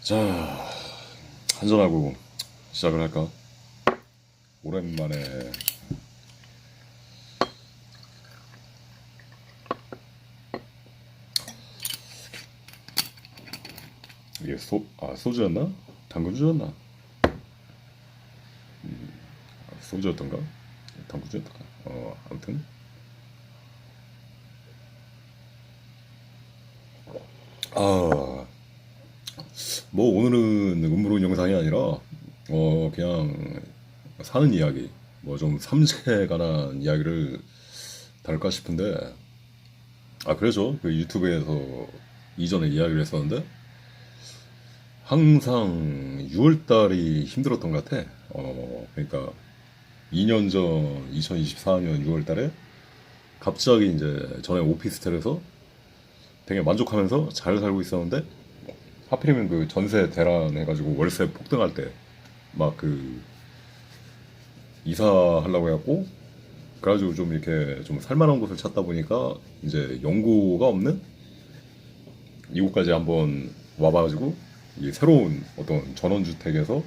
자, 한잔하고 시작을 할까? 오랜만에 이게 소주였나? 당근주였나? 소주였던가? 당근주였던가? 아무튼 아, 뭐 오늘은 음모론 영상이 아니라 그냥 사는 이야기, 뭐 좀 삼세에 관한 이야기를 다룰까 싶은데, 그래서 그 유튜브에서 이전에 이야기를 했었는데 항상 6월달이 힘들었던 것 같아. 그러니까 2년 전 2024년 6월달에 갑자기 이제 전에 오피스텔에서 되게 만족하면서 잘 살고 있었는데, 하필이면 그 전세 대란 해가지고 월세 폭등할 때 막 그 이사하려고 해갖고, 그래가지고 좀 이렇게 좀 살만한 곳을 찾다 보니까 이제 연고가 없는 이곳까지 한번 와봐가지고 이 새로운 어떤 전원주택에서,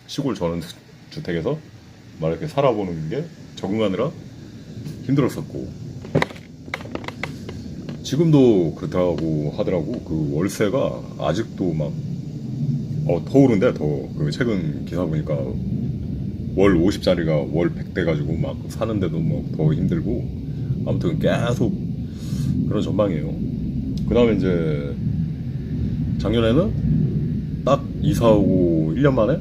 시골 전원주택에서 막 이렇게 살아보는 게 적응하느라 힘들었었고, 지금도 그렇다고 하더라고. 그 월세가 아직도 막 더 오른대. 더 최근 기사 보니까 월 50짜리가 월 100 돼가지고 막 사는데도 뭐 더 힘들고, 아무튼 계속 그런 전망이에요. 그 다음에 이제 작년에는 딱 이사 오고 1년 만에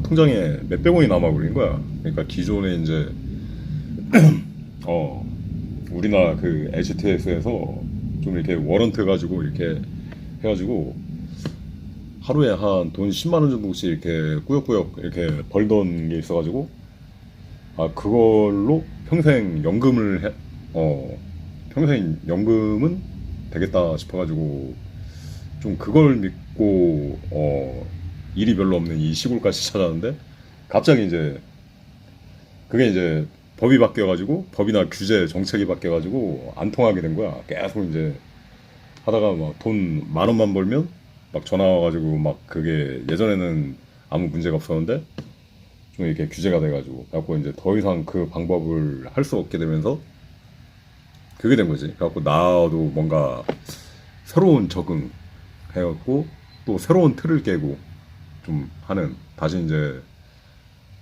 통장에 몇백 원이 남아버린 거야. 그러니까 기존에 이제 어 우리나라 그 HTS에서 좀 이렇게 워런트 가지고 이렇게 해가지고 하루에 한 돈 10만 원 정도씩 이렇게 꾸역꾸역 이렇게 벌던 게 있어가지고, 그걸로 평생 연금을 평생 연금은 되겠다 싶어가지고 좀 그걸 믿고 일이 별로 없는 이 시골까지 찾아왔는데, 갑자기 이제 그게 이제 법이 바뀌어가지고, 법이나 규제 정책이 바뀌어가지고 안 통하게 된 거야. 계속 이제 하다가 막 돈 10,000원만 벌면 막 전화 와가지고, 막 그게 예전에는 아무 문제가 없었는데 좀 이렇게 규제가 돼가지고, 그래갖고 이제 더 이상 그 방법을 할 수 없게 되면서 그게 된 거지. 그래갖고 나도 뭔가 새로운 적응 해갖고 또 새로운 틀을 깨고 좀 하는, 다시 이제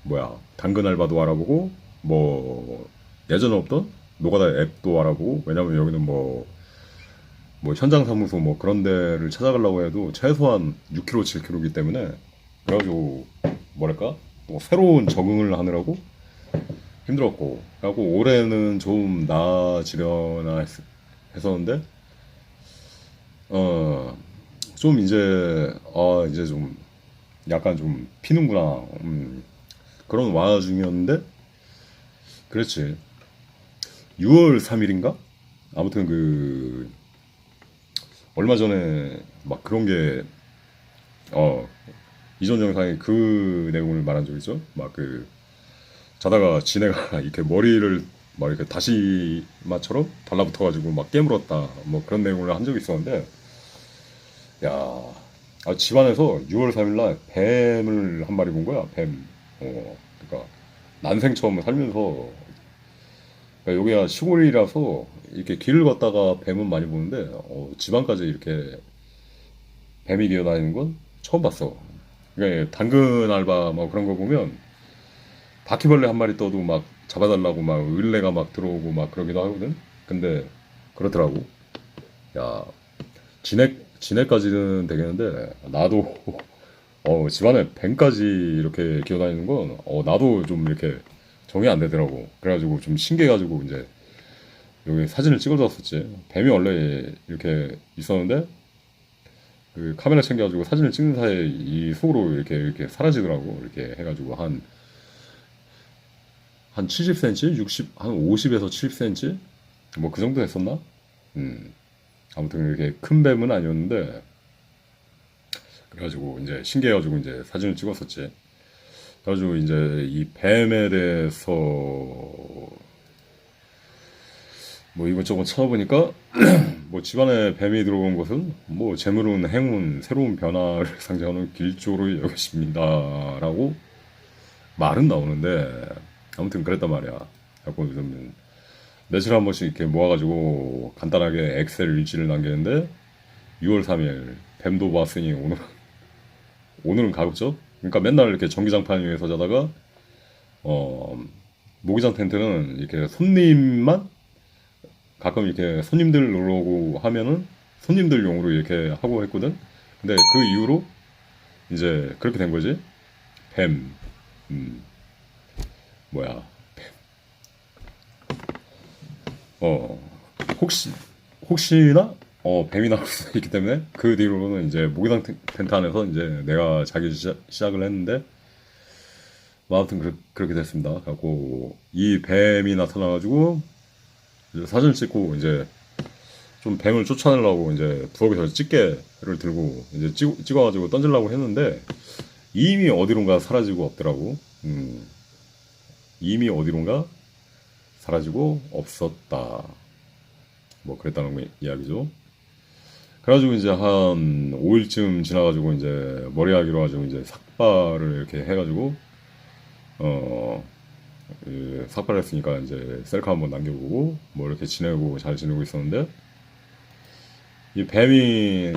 뭐야, 당근 알바도 알아보고, 뭐 예전에 없던 노가다 앱도 알아보고. 왜냐면 여기는 뭐 현장 사무소 뭐 그런 데를 찾아가려고 해도 최소한 6km 7km이기 때문에, 그래가지고 뭐랄까 또 새로운 적응을 하느라고 힘들었고, 그래갖고 올해는 좀 나아지려나 했었는데 좀 이제 이제 좀 약간 좀 피는구나, 그런 와중이었는데, 그렇지, 6월 3일인가? 아무튼 그 얼마 전에 막 그런 게 이전 영상에 그 내용을 말한 적 있죠. 막 그 자다가 지네가 이렇게 머리를 막 이렇게 다시마처럼 달라붙어가지고 막 깨물었다, 뭐 그런 내용을 한 적이 있었는데, 야, 집안에서 6월 3일날 뱀을 한 마리 본 거야. 뱀. 그러니까 난생 처음 살면서, 그러니까 여기가 시골이라서 이렇게 길을 걷다가 뱀은 많이 보는데, 집안까지 이렇게 뱀이 기어다니는 건 처음 봤어. 그러니까 당근 알바 뭐 그런 거 보면 바퀴벌레 한 마리 떠도 막 잡아달라고 막 을레가 막 들어오고 막 그러기도 하거든. 근데 그렇더라고. 야, 진해까지는 되겠는데 나도 집안에 뱀까지 이렇게 기어다니는 건 나도 좀 이렇게 정이 안 되더라고. 그래가지고 좀 신기해가지고 이제 여기 사진을 찍어줬었지. 뱀이 원래 이렇게 있었는데 그 카메라 챙겨가지고 사진을 찍는 사이에 이 속으로 이렇게 사라지더라고. 이렇게 해가지고 한 70cm, 60, 한 50에서 70cm 뭐 그 정도 됐었나? 아무튼 이렇게 큰 뱀은 아니었는데, 그래가지고 이제 신기해가지고 이제 사진을 찍었었지. 그래가지고 이제 이 뱀에 대해서 뭐 이것저것 찾아보니까 뭐 집안에 뱀이 들어온 것은 뭐 재물운 행운 새로운 변화를 상징하는 길조로 여기십니다라고 말은 나오는데 아무튼 그랬단 말이야. 자꾸 좀 며칠 한 번씩 이렇게 모아가지고 간단하게 엑셀 일지를 남기는데 6월 3일 뱀도 봤으니 오늘은 가급적 그러니까 맨날 이렇게 전기장판 위에서 자다가 어 모기장 텐트는 이렇게 손님만 가끔 이렇게 손님들 놀러 오고 하면은 손님들용으로 이렇게 하고 했거든. 근데 그 이후로 이제 그렇게 된 거지. 뱀, 음, 뭐야, 어, 혹시, 혹시나, 뱀이 나올 수도 있기 때문에 그 뒤로는 이제 모기장 텐트 안에서 이제 내가 자기 시작을 했는데, 뭐 아무튼 그렇게 됐습니다. 그래갖고 이 뱀이 나타나가지고 이제 사진 찍고 이제 좀 뱀을 쫓아내려고 이제 부엌에서 집게를 들고 이제 찍어가지고 던지려고 했는데 이미 어디론가 사라지고 없더라고. 이미 어디론가 사라지고 없었다. 뭐 그랬다는 이야기죠. 그래가지고 이제 한 5일쯤 지나가지고 이제 머리하기로 가지고 이제 삭발을 이렇게 해가지고 어 삭발을 했으니까 이제 셀카 한번 남겨보고 뭐 이렇게 지내고 잘 지내고 있었는데 이 뱀이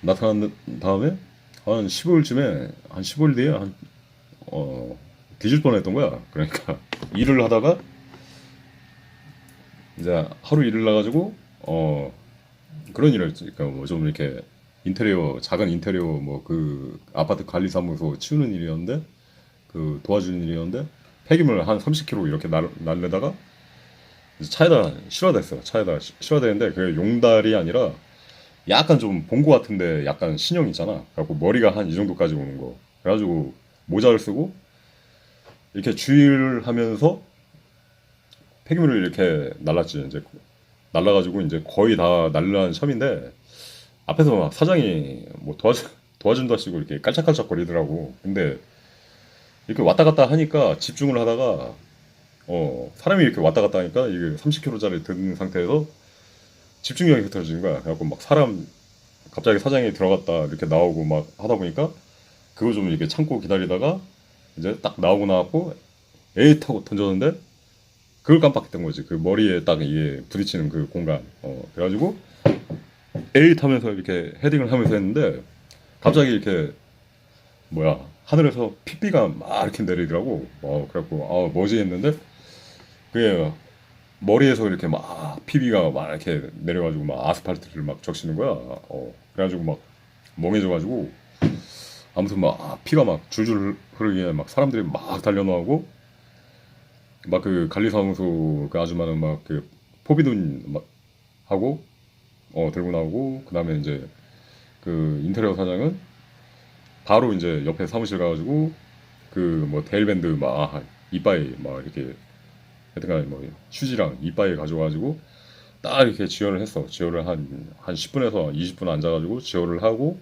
나타난 다음에 한 15일쯤에 한 15일 뒤에 뒤질 뻔했던 거야. 그러니까 일을 하다가 이제 하루 일을 나가지고 그런 일을 했지. 그러니까 뭐 좀 이렇게 인테리어 작은 인테리어 뭐 그 아파트 관리사무소 치우는 일이었는데 그 도와주는 일이었는데 폐기물 한 30kg 이렇게 날려다가 차에다 실어야 됐어요. 차에다 실어야 되는데 그게 용달이 아니라 약간 좀 본 거 같은데 약간 신형 있잖아. 그래갖고 머리가 한 이 정도까지 오는 거. 그래가지고 모자를 쓰고 이렇게 주의를 하면서 폐기물을 이렇게 날랐지. 이제 날라가지고 이제 거의 다 날라는 참인데 앞에서 막 사장이 뭐 도와준다시고 이렇게 깔짝깔짝 거리더라고. 근데 이렇게 왔다 갔다 하니까 집중을 하다가 사람이 이렇게 왔다 갔다 하니까 이게 30kg짜리 든 상태에서 집중력이 흐트러지는 거야. 그래갖고 막 사람 갑자기 사장이 들어갔다 이렇게 나오고 막 하다 보니까 그거 좀 이렇게 참고 기다리다가 이제 딱 나오고 나왔고 에이 타고 던졌는데 그걸 깜빡했던 거지. 그 머리에 딱 이게 부딪히는 그 공간. 그래가지고 에이 타면서 이렇게 헤딩을 하면서 했는데 갑자기 이렇게 뭐야 하늘에서 핏비가 막 이렇게 내리더라고. 그래갖고 뭐지 했는데 그게 머리에서 이렇게 막 피비가 막 이렇게 내려가지고 막 아스팔트를 막 적시는 거야. 그래가지고 막 멍해져가지고 아무튼 막 피가 막 줄줄 흐르게 막 사람들이 막 달려나오고 막 그 관리사무소 그 아줌마는 막 그 포비돈 막 하고 들고 나오고 그 다음에 이제 그 인테리어 사장은 바로 이제 옆에 사무실 가가지고 그 뭐 데일밴드 막 이빠이 막 이렇게 하여튼간 뭐 휴지랑 이빠이 가져가지고 딱 이렇게 지혈을 했어. 지혈을 한 10분에서 20분 앉아가지고 지혈을 하고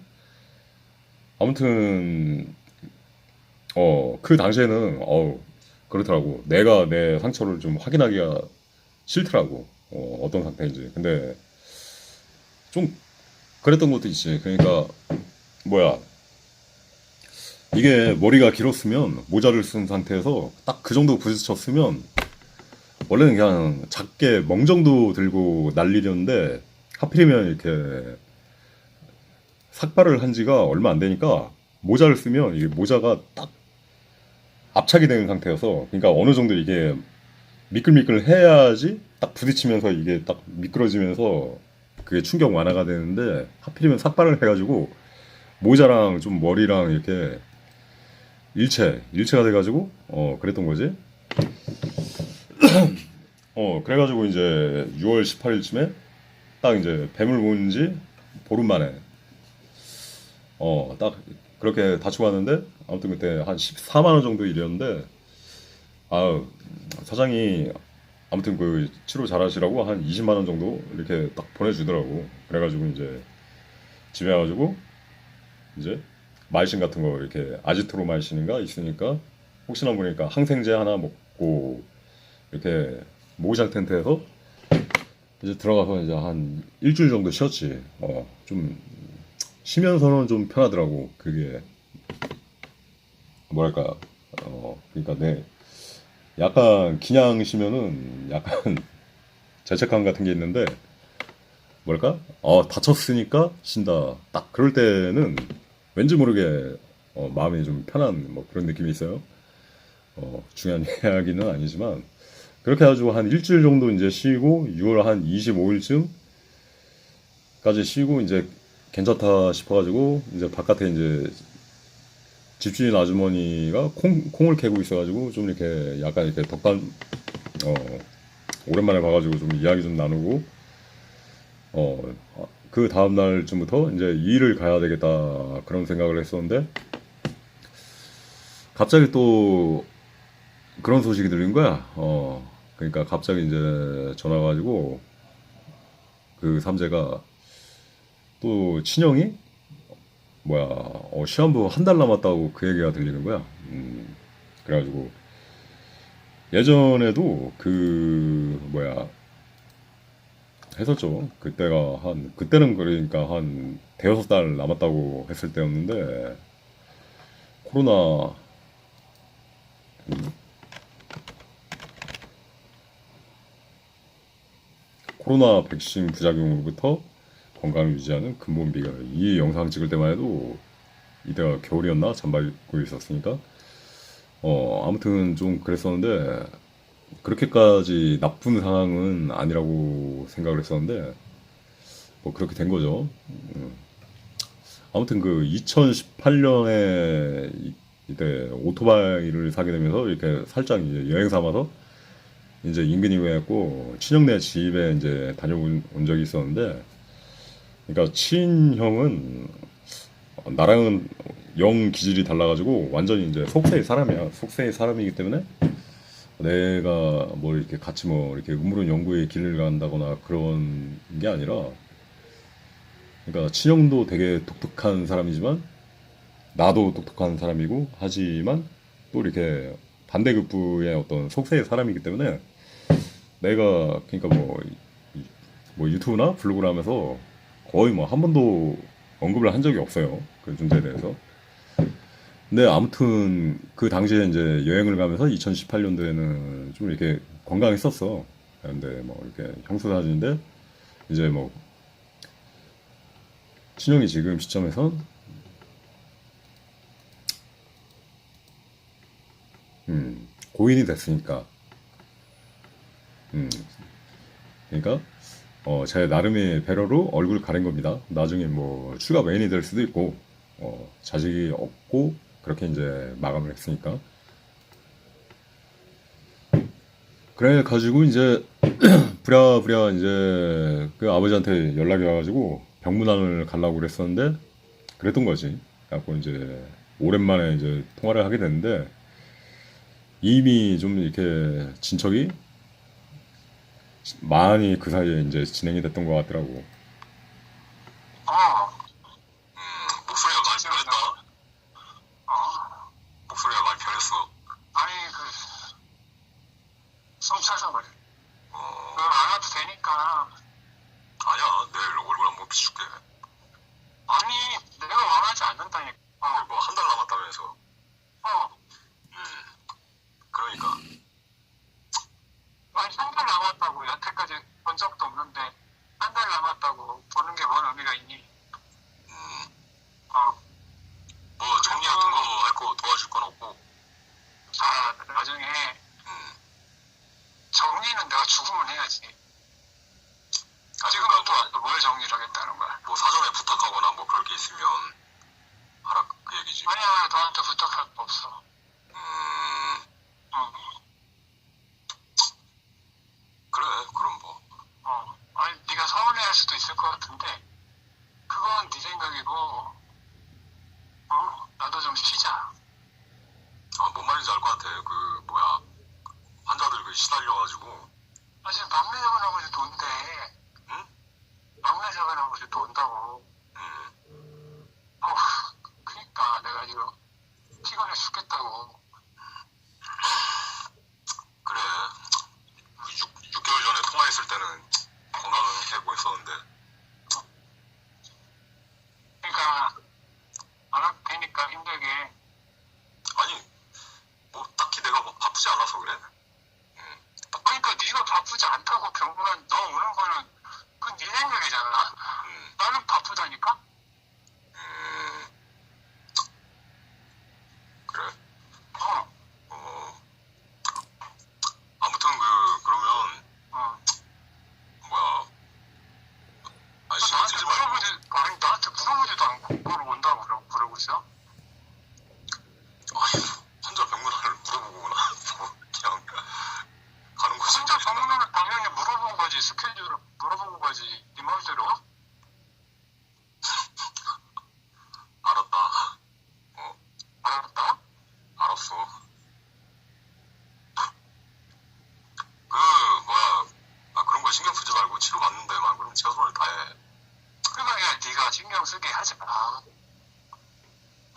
아무튼 그 당시에는 그렇더라고. 내가 내 상처를 좀 확인하기가 싫더라고. 어떤 상태인지. 근데 좀 그랬던 것도 있지. 그러니까 뭐야 이게 머리가 길었으면 모자를 쓴 상태에서 딱 그 정도 부딪혔으면 원래는 그냥 작게 멍 정도 들고 날리려는데 하필이면 이렇게 삭발을 한 지가 얼마 안 되니까 모자를 쓰면 이게 모자가 딱 압착이 되는 상태여서 그러니까 어느 정도 이게 미끌미끌 해야지 딱 부딪히면서 이게 딱 미끄러지면서 그게 충격 완화가 되는데 하필이면 삭발을 해가지고 모자랑 좀 머리랑 이렇게 일체가 돼가지고 그랬던 거지. 그래가지고 이제 6월 18일쯤에 딱 이제 뱀을 본 지 보름 만에 딱 그렇게 다치고 왔는데 아무튼 그때 한 14만 원 정도 일이었는데 사장이 아무튼 그 치료 잘하시라고 한 20만 원 정도 이렇게 딱 보내주더라고. 그래가지고 이제 집에 와가지고 이제 마이신 같은 거 이렇게 아지트로마이신인가 있으니까 혹시나 모르니까 항생제 하나 먹고 이렇게 모기장 텐트에서 이제 들어가서 이제 한 일주일 정도 쉬었지. 좀 쉬면서는 좀 편하더라고. 그게 뭐랄까, 그러니까 내 약간 그냥 쉬면은 약간 죄책감 같은 게 있는데 뭐랄까, 다쳤으니까 쉰다. 딱 그럴 때는 왠지 모르게 마음이 좀 편한 뭐 그런 느낌이 있어요. 중요한 이야기는 아니지만 그렇게 해가지고 한 일주일 정도 이제 쉬고 6월 한 25일쯤까지 쉬고 이제 괜찮다 싶어가지고 이제 바깥에 이제 집주인 아주머니가 콩을 캐고 있어가지고 좀 이렇게 약간 이렇게 어, 오랜만에 봐가지고 좀 이야기 좀 나누고 그 다음 날쯤부터 이제 일을 가야 되겠다 그런 생각을 했었는데 갑자기 또 그런 소식이 들린 거야. 그러니까 갑자기 이제 전화 가지고 그 삼재가 또 친형이 뭐야 시한부 한 달 남았다고 그 얘기가 들리는 거야. 그래가지고 예전에도 그 뭐야 했었죠. 그때는 그러니까 한 대여섯 달 남았다고 했을 때였는데 코로나 코로나 백신 부작용으로부터 건강을 유지하는 근본 비결. 이 영상 찍을 때만 해도 이때가 겨울이었나 잠바 입고 있었으니까 아무튼 좀 그랬었는데 그렇게까지 나쁜 상황은 아니라고 생각을 했었는데 뭐 그렇게 된 거죠. 아무튼 그 2018년에 이때 오토바이를 사게 되면서 이렇게 살짝 이제 여행 삼아서 이제 인근이 해갖고 친형네 집에 이제 다녀온 적이 있었는데, 그러니까 친형은 나랑은 영 기질이 달라가지고 완전히 이제 속세의 사람이야. 속세의 사람이기 때문에 내가 뭐 이렇게 같이 뭐 이렇게 음모론 연구에 길을 간다거나 그런 게 아니라, 그러니까 친형도 되게 독특한 사람이지만 나도 독특한 사람이고 하지만 또 이렇게 반대급부의 어떤 속세의 사람이기 때문에 내가 그러니까 뭐 유튜브나 블로그를 하면서 거의 뭐 한 번도 언급을 한 적이 없어요. 그 존재에 대해서. 근데 아무튼 그 당시에 이제 여행을 가면서 2018년도에는 좀 이렇게 건강했었어. 근데 뭐 이렇게 형수 사진인데 이제 뭐 친형이 지금 시점에선 고인이 됐으니까 음, 그러니까 제 나름의 배려로 얼굴 가린 겁니다. 나중에 뭐 추가 메인이 될 수도 있고 자식이 없고 그렇게 이제 마감을 했으니까. 그래 가지고 이제 부랴부랴 이제 그 아버지한테 연락이 와가지고 병문안을 가려고 그랬었는데 그랬던 거지. 그래갖고 이제 오랜만에 이제 통화를 하게 됐는데 이미 좀 이렇게 진척이 많이 그 사이에 이제 진행이 됐던 것 같더라고. 어, 목소리가 많이 변했다. 어, 목소리가 많이 변했어. 아니, 숨 차서 그래. 그걸 안 와도 되니까. 아니야, 내일 얼굴 한번 비출게. 아니, 내가 원하지 않는다니까. 뭐 한 달 남았다면서. 그러니까. 아니, 한 달 남았다고 여태까지 본 적도 없는데 한 달 남았다고 보는 게 뭔 의미가 있니?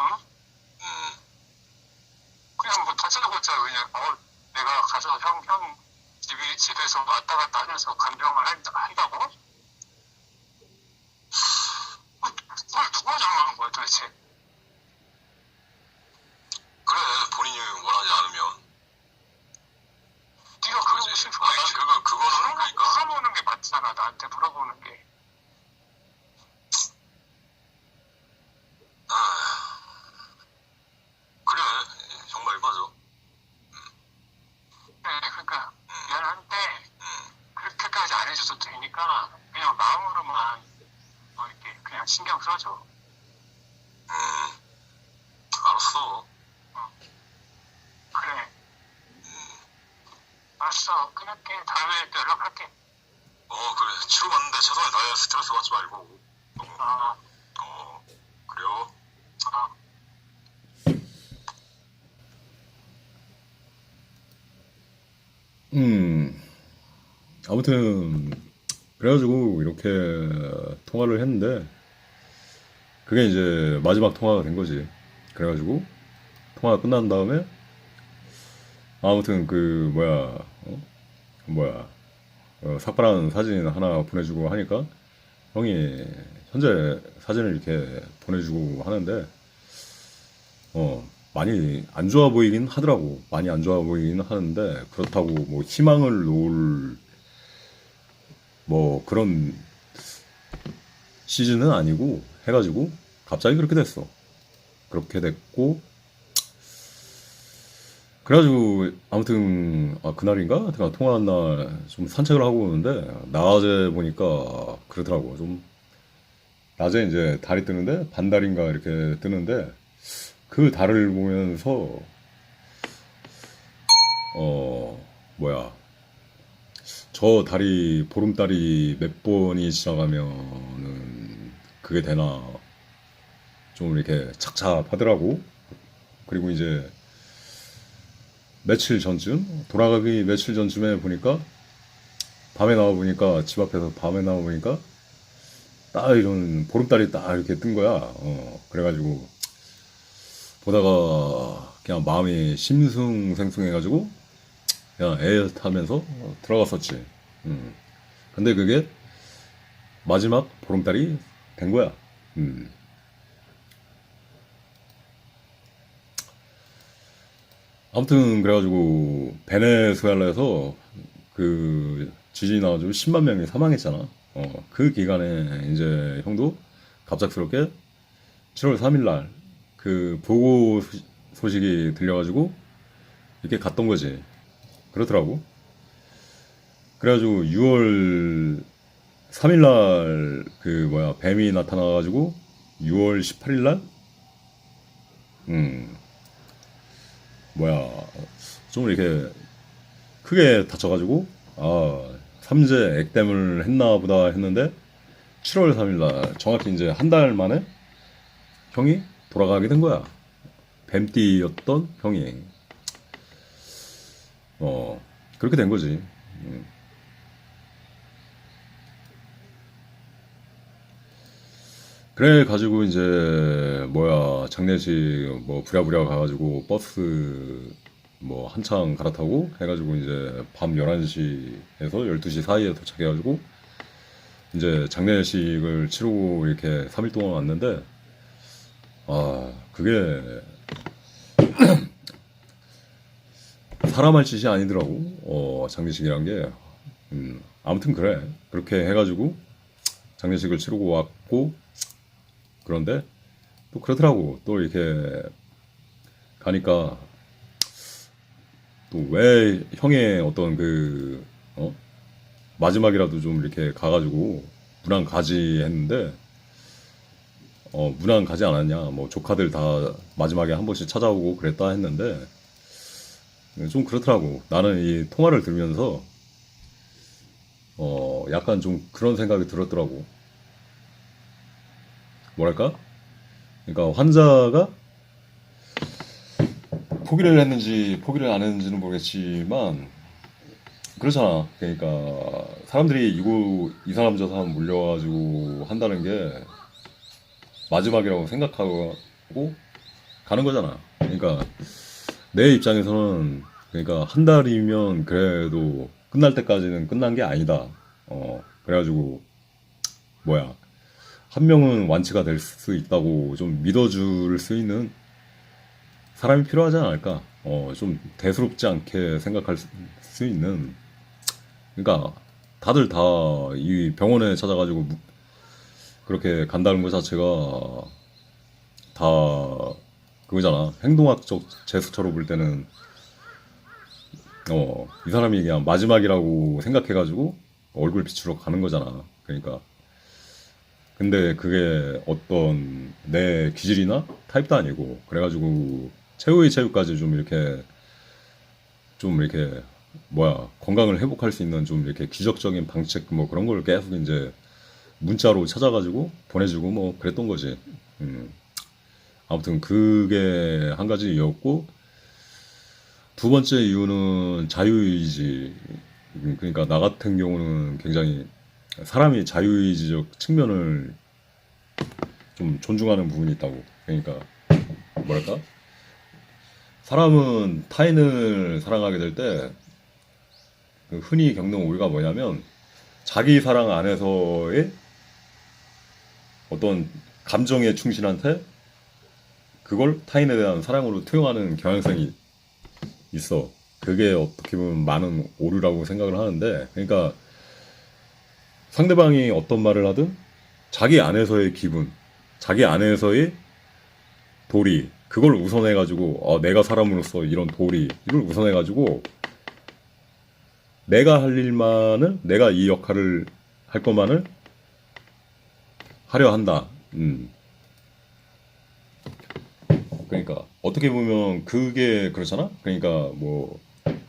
응? 그냥 뭐 다짜고짜 그냥 내가 가서 형 집에서 왔다 갔다 하면서 간병을 한다고? 그걸 누가 정하는 거야 도대체? 그래 본인이 원하지 않으면 네가 그러고 싶어. 그거는 그러니까 물어보는 게 맞잖아. 나한테 물어보는 게. 그래 정말 맞아. 네, 그러니까 미안한데 그렇게까지 안 해줘도 되니까 그냥 마음으로만 이렇게 그냥 신경 써줘. 알았어. 그래. 알았어. 끊을게. 다음에 또 연락할게. 그래. 치료받는데 최선을 다해. 스트레스 받지 말고. 그래요. 아무튼 그래가지고 이렇게 통화를 했는데 그게 이제 마지막 통화가 된 거지. 그래가지고 통화가 끝난 다음에 아무튼 그 삭발한 사진 하나 보내주고 하니까 형이 현재 사진을 이렇게 보내주고 하는데 많이 안 좋아 보이긴 하더라고. 많이 안 좋아 보이긴 하는데 그렇다고 뭐 희망을 놓을 뭐 그런 시즌은 아니고 해가지고 갑자기 그렇게 됐어. 그렇게 됐고 그래가지고 아무튼 그날인가 제가 통화한 날 좀 산책을 하고 오는데 낮에 보니까 그러더라고. 좀 낮에 이제 달이 뜨는데 반달인가 이렇게 뜨는데 그 달을 보면서 저 달이 보름달이 몇 번이 지나가면은 그게 되나 좀 이렇게 착잡하더라고. 그리고 이제 며칠 전쯤 돌아가기 며칠 전쯤에 보니까 밤에 나와 보니까 집 앞에서 밤에 나와 보니까 딱 이런 보름달이 딱 이렇게 뜬 거야. 그래가지고 보다가 그냥 마음이 심숭생숭해가지고 그냥 애타면서 들어갔었지. 근데 그게 마지막 보름달이 된 거야. 아무튼 그래가지고 베네수엘라에서 그 지진이 나가지고 10만 명이 사망했잖아. 그 기간에 이제 형도 갑작스럽게 7월 3일 날 그 보고 소식이 들려가지고 이렇게 갔던 거지. 그렇더라고. 그래가지고 6월 3일 날 뱀이 나타나가지고 6월 18일 날 좀 이렇게 크게 다쳐가지고 삼재 액땜을 했나 보다 했는데 7월 3일 날 정확히 이제 한 달 만에 형이 돌아가게 된 거야. 뱀띠였던 형이 그렇게 된 거지. 그래 가지고 이제 장례식 뭐 부랴부랴 가가지고 버스 뭐 한창 갈아타고 해가지고 이제 밤 11시에서 12시 사이에 도착해가지고 이제 장례식을 치르고 이렇게 3일 동안 왔는데 그게 사람 할 짓이 아니더라고. 장례식이란 게. 아무튼 그래. 그렇게 해가지고 장례식을 치르고 왔고 그런데 또 그렇더라고. 또 이렇게 가니까 또 왜 형의 어떤 마지막이라도 좀 이렇게 가가지고 문안 가지 했는데 문안 가지 않았냐. 뭐 조카들 다 마지막에 한 번씩 찾아오고 그랬다 했는데 좀 그렇더라고. 나는 이 통화를 들으면서 약간 좀 그런 생각이 들었더라고. 뭐랄까? 그러니까 환자가 포기를 했는지 포기를 안 했는지는 모르겠지만 그렇잖아. 그러니까 사람들이 이 사람 저 사람 물려가지고 한다는 게 마지막이라고 생각하고 가는 거잖아. 그러니까 내 입장에서는 그러니까 한 달이면 그래도 끝날 때까지는 끝난 게 아니다. 그래가지고 뭐야 한 명은 완치가 될 수 있다고 좀 믿어줄 수 있는 사람이 필요하지 않을까? 좀 대수롭지 않게 생각할 수 있는 그러니까 다들 다 이 병원에 찾아가지고 그렇게 간다는 것 자체가 다 그거잖아. 행동학적 제스처로 볼 때는 이 사람이 그냥 마지막이라고 생각해가지고 얼굴 비추러 가는 거잖아. 그러니까 근데 그게 어떤 내 기질이나 타입도 아니고 그래가지고 최후의 최후까지 좀 이렇게 뭐야 건강을 회복할 수 있는 좀 이렇게 기적적인 방책 뭐 그런 걸 계속 이제 문자로 찾아가지고 보내주고 뭐 그랬던 거지. 아무튼 그게 한 가지 이유였고 두 번째 이유는 자유의지. 그러니까 나 같은 경우는 굉장히 사람이 자유의지적 측면을 좀 존중하는 부분이 있다고. 그러니까 뭐랄까? 사람은 타인을 사랑하게 될 때 흔히 겪는 오류가 뭐냐면 자기 사랑 안에서의 어떤 감정에 충실한 테 그걸 타인에 대한 사랑으로 투영하는 경향성이 있어. 그게 어떻게 보면 많은 오류라고 생각을 하는데, 그러니까 상대방이 어떤 말을 하든 자기 안에서의 기분, 자기 안에서의 도리, 그걸 우선해가지고, 내가 사람으로서 이런 도리, 이걸 우선해가지고, 내가 할 일만을, 내가 이 역할을 할 것만을 하려 한다. 그러니까 어떻게 보면 그게 그렇잖아. 그러니까 뭐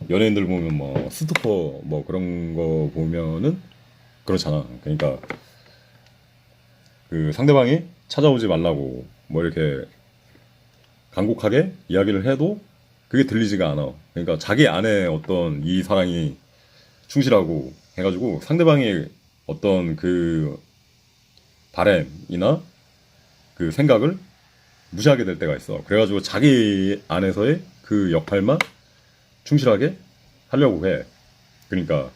연예인들 보면 뭐 스토커 뭐 그런 거 보면은 그렇잖아. 그러니까 그 상대방이 찾아오지 말라고 뭐 이렇게 간곡하게 이야기를 해도 그게 들리지가 않아. 그러니까 자기 안에 어떤 이 사랑이 충실하고 해가지고 상대방의 어떤 그 바램이나 그 생각을 무시하게 될 때가 있어. 그래가지고 자기 안에서의 그 역할만 충실하게 하려고 해. 그러니까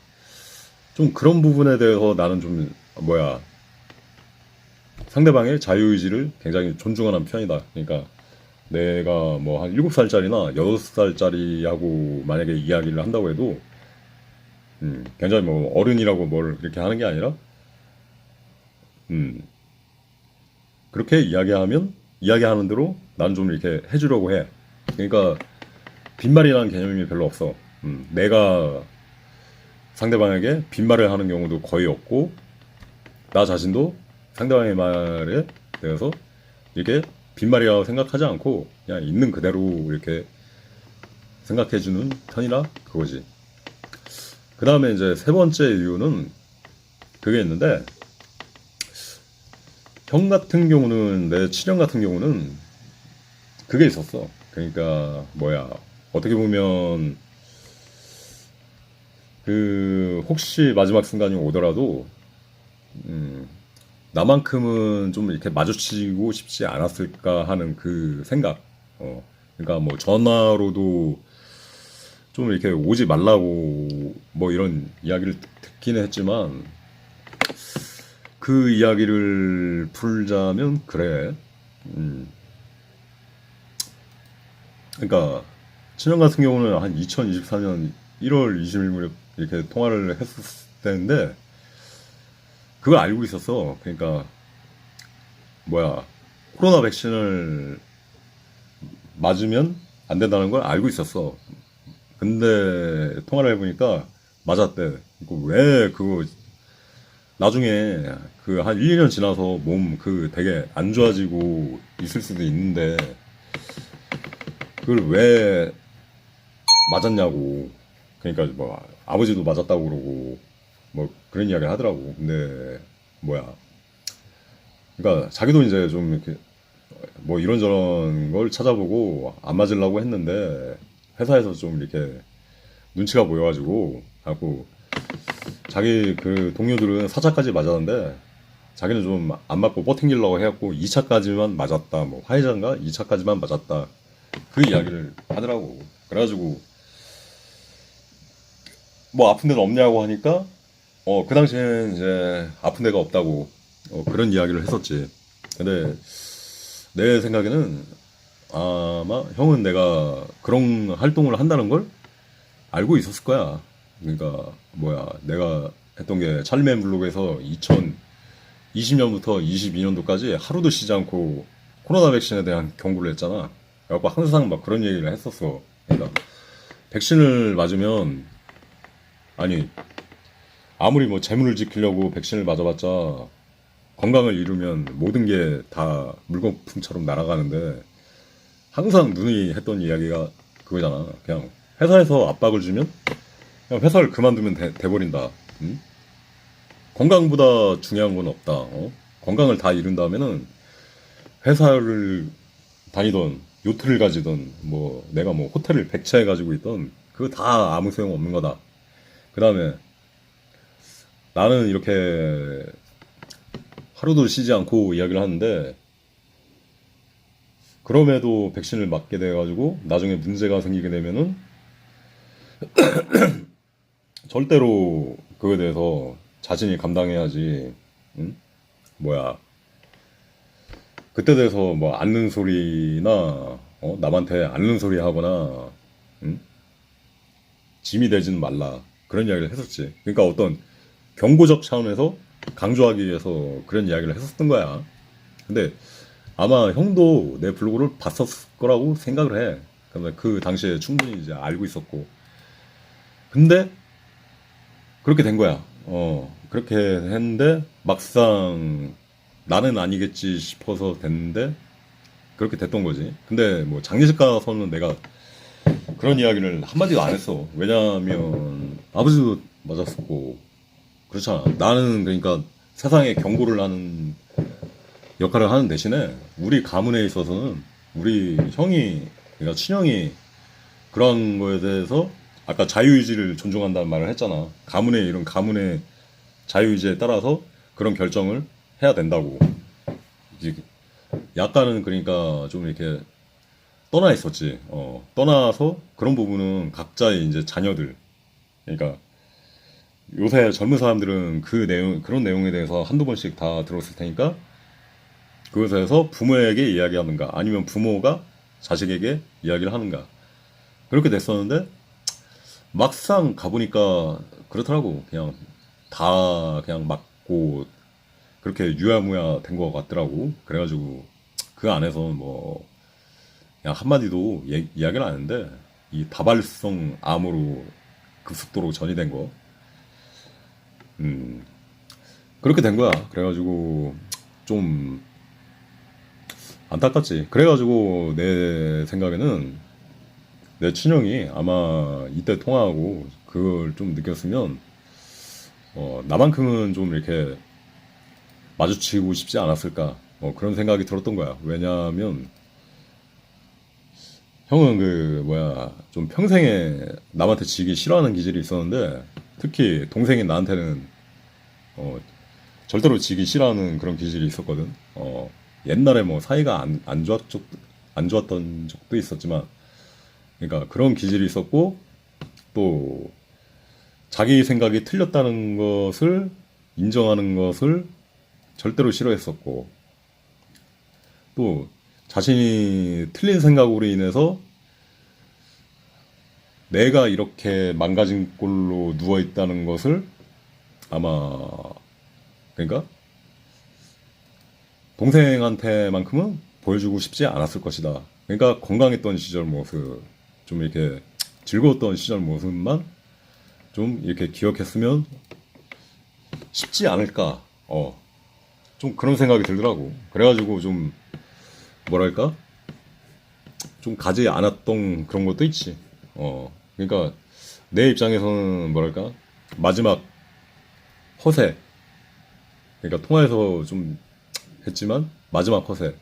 좀 그런 부분에 대해서 나는 좀 뭐야 상대방의 자유의지를 굉장히 존중하는 편이다. 그러니까 내가 뭐 한 7살짜리나 6살짜리하고 만약에 이야기를 한다고 해도 굉장히 뭐 어른이라고 뭘 그렇게 하는 게 아니라 그렇게 이야기하는 대로 난 좀 이렇게 해주려고 해. 그러니까 빈말이라는 개념이 별로 없어. 내가 상대방에게 빈말을 하는 경우도 거의 없고 나 자신도 상대방의 말에 대해서 이렇게 빈말이라고 생각하지 않고 그냥 있는 그대로 이렇게 생각해주는 편이라 그거지. 그 다음에 이제 세 번째 이유는 그게 있는데 형 같은 경우는 내 친형 같은 경우는 그게 있었어. 그러니까 뭐야 어떻게 보면 그 혹시 마지막 순간이 오더라도 나만큼은 좀 이렇게 마주치고 싶지 않았을까 하는 그 생각. 그러니까 뭐 전화로도 좀 이렇게 오지 말라고 뭐 이런 이야기를 듣기는 했지만 그 이야기를 풀자면 그래. 그러니까 친형 같은 경우는 한 2024년 1월 20일에 이렇게 통화를 했을 때인데 그걸 알고 있었어. 그러니까 뭐야 코로나 백신을 맞으면 안 된다는 걸 알고 있었어. 근데 통화를 해보니까 맞았대. 왜 그거 나중에 그 한 1, 2년 지나서 몸 그 되게 안 좋아지고 있을 수도 있는데 그걸 왜 맞았냐고. 그러니까 뭐 아버지도 맞았다고 그러고 뭐 그런 이야기를 하더라고. 근데 뭐야 그러니까 자기도 이제 좀 이렇게 뭐 이런저런 걸 찾아보고 안 맞으려고 했는데 회사에서 좀 이렇게 눈치가 보여가지고 자꾸 자기 그 동료들은 4차까지 맞았는데 자기는 좀 안 맞고 버팅기려고 해갖고 2차까지만 맞았다. 뭐 화해자인가 2차까지만 맞았다. 그 이야기를 하더라고. 그래가지고 뭐 아픈 데는 없냐고 하니까 그 당시에는 이제 아픈 데가 없다고 그런 이야기를 했었지. 근데 내 생각에는 아마 형은 내가 그런 활동을 한다는 걸 알고 있었을 거야. 그러니까 뭐야 내가 했던 게 찰리맨 블로그에서 2020년부터 22년도까지 하루도 쉬지 않고 코로나 백신에 대한 경고를 했잖아. 그래갖고 항상 막 그런 얘기를 했었어. 그러니까 백신을 맞으면 아니 아무리 뭐 재물을 지키려고 백신을 맞아봤자 건강을 잃으면 모든 게 다 물거품처럼 날아가는데 항상 누누이 했던 이야기가 그거잖아. 그냥 회사에서 압박을 주면 그냥 회사를 그만두면 돼버린다. 응? 건강보다 중요한 건 없다. 건강을 다 잃은 다음에는 회사를 다니던 요트를 가지던 뭐 내가 뭐 호텔을 100채 가지고 있던 그거 다 아무 소용 없는 거다. 그 다음에 나는 이렇게 하루도 쉬지 않고 이야기를 하는데 그럼에도 백신을 맞게 돼가지고 나중에 문제가 생기게 되면은 절대로 그거에 대해서 자신이 감당해야지. 응? 뭐야 그때 돼서 뭐 앓는 소리나 남한테 앓는 소리 하거나 응? 짐이 되지는 말라 그런 이야기를 했었지. 그러니까 어떤 경고적 차원에서 강조하기 위해서 그런 이야기를 했었던 거야. 근데 아마 형도 내 블로그를 봤었을 거라고 생각을 해. 그러면 그 당시에 충분히 이제 알고 있었고. 근데 그렇게 된 거야. 그렇게 했는데 막상 나는 아니겠지 싶어서 됐는데 그렇게 됐던 거지. 근데 뭐 장례식 가서는 내가 그런 이야기를 한마디도 안 했어. 왜냐면 아버지도 맞았었고 그렇잖아. 나는 그러니까 세상에 경고를 하는 역할을 하는 대신에 우리 가문에 있어서는 우리 형이 그러니까 친형이 그런 거에 대해서 아까 자유의지를 존중한다는 말을 했잖아. 가문의 이런 가문의 자유의지에 따라서 그런 결정을 해야 된다고. 이제 약간은 그러니까 좀 이렇게 떠나 있었지. 떠나서 그런 부분은 각자의 이제 자녀들. 그러니까 요새 젊은 사람들은 그 내용 그런 내용에 대해서 한두 번씩 다 들었을 테니까 그것에서 부모에게 이야기하는가 아니면 부모가 자식에게 이야기를 하는가 그렇게 됐었는데 막상 가보니까 그렇더라고. 그냥 다 그냥 맞고 그렇게 유야무야 된 것 같더라고. 그래가지고 그 안에서 뭐 그냥 한마디도 이야기를 안 했는데 이 다발성 암으로 급속도로 전이된 거 그렇게 된 거야. 그래가지고 좀 안타깝지. 그래가지고 내 생각에는 내 친형이 아마 이때 통화하고 그걸 좀 느꼈으면 나만큼은 좀 이렇게 마주치고 싶지 않았을까 그런 생각이 들었던 거야. 왜냐하면 형은 그 뭐야 좀 평생에 남한테 지기 싫어하는 기질이 있었는데 특히 동생인 나한테는 절대로 지기 싫어하는 그런 기질이 있었거든. 옛날에 뭐 사이가 안 좋았던 적도 있었지만 그러니까 그런 기질이 있었고 또 자기 생각이 틀렸다는 것을 인정하는 것을 절대로 싫어했었고 또 자신이 틀린 생각으로 인해서 내가 이렇게 망가진 꼴로 누워 있다는 것을 아마 그러니까 동생한테만큼은 보여주고 싶지 않았을 것이다. 그러니까 건강했던 시절 모습, 좀 이렇게 즐거웠던 시절 모습만 좀 이렇게 기억했으면 쉽지 않을까. 좀 그런 생각이 들더라고. 그래가지고 좀 뭐랄까 좀 가지 않았던 그런 것도 있지. 그러니까 내 입장에서는 뭐랄까 마지막 허세. 그러니까 통화에서 좀 했지만 마지막 허세.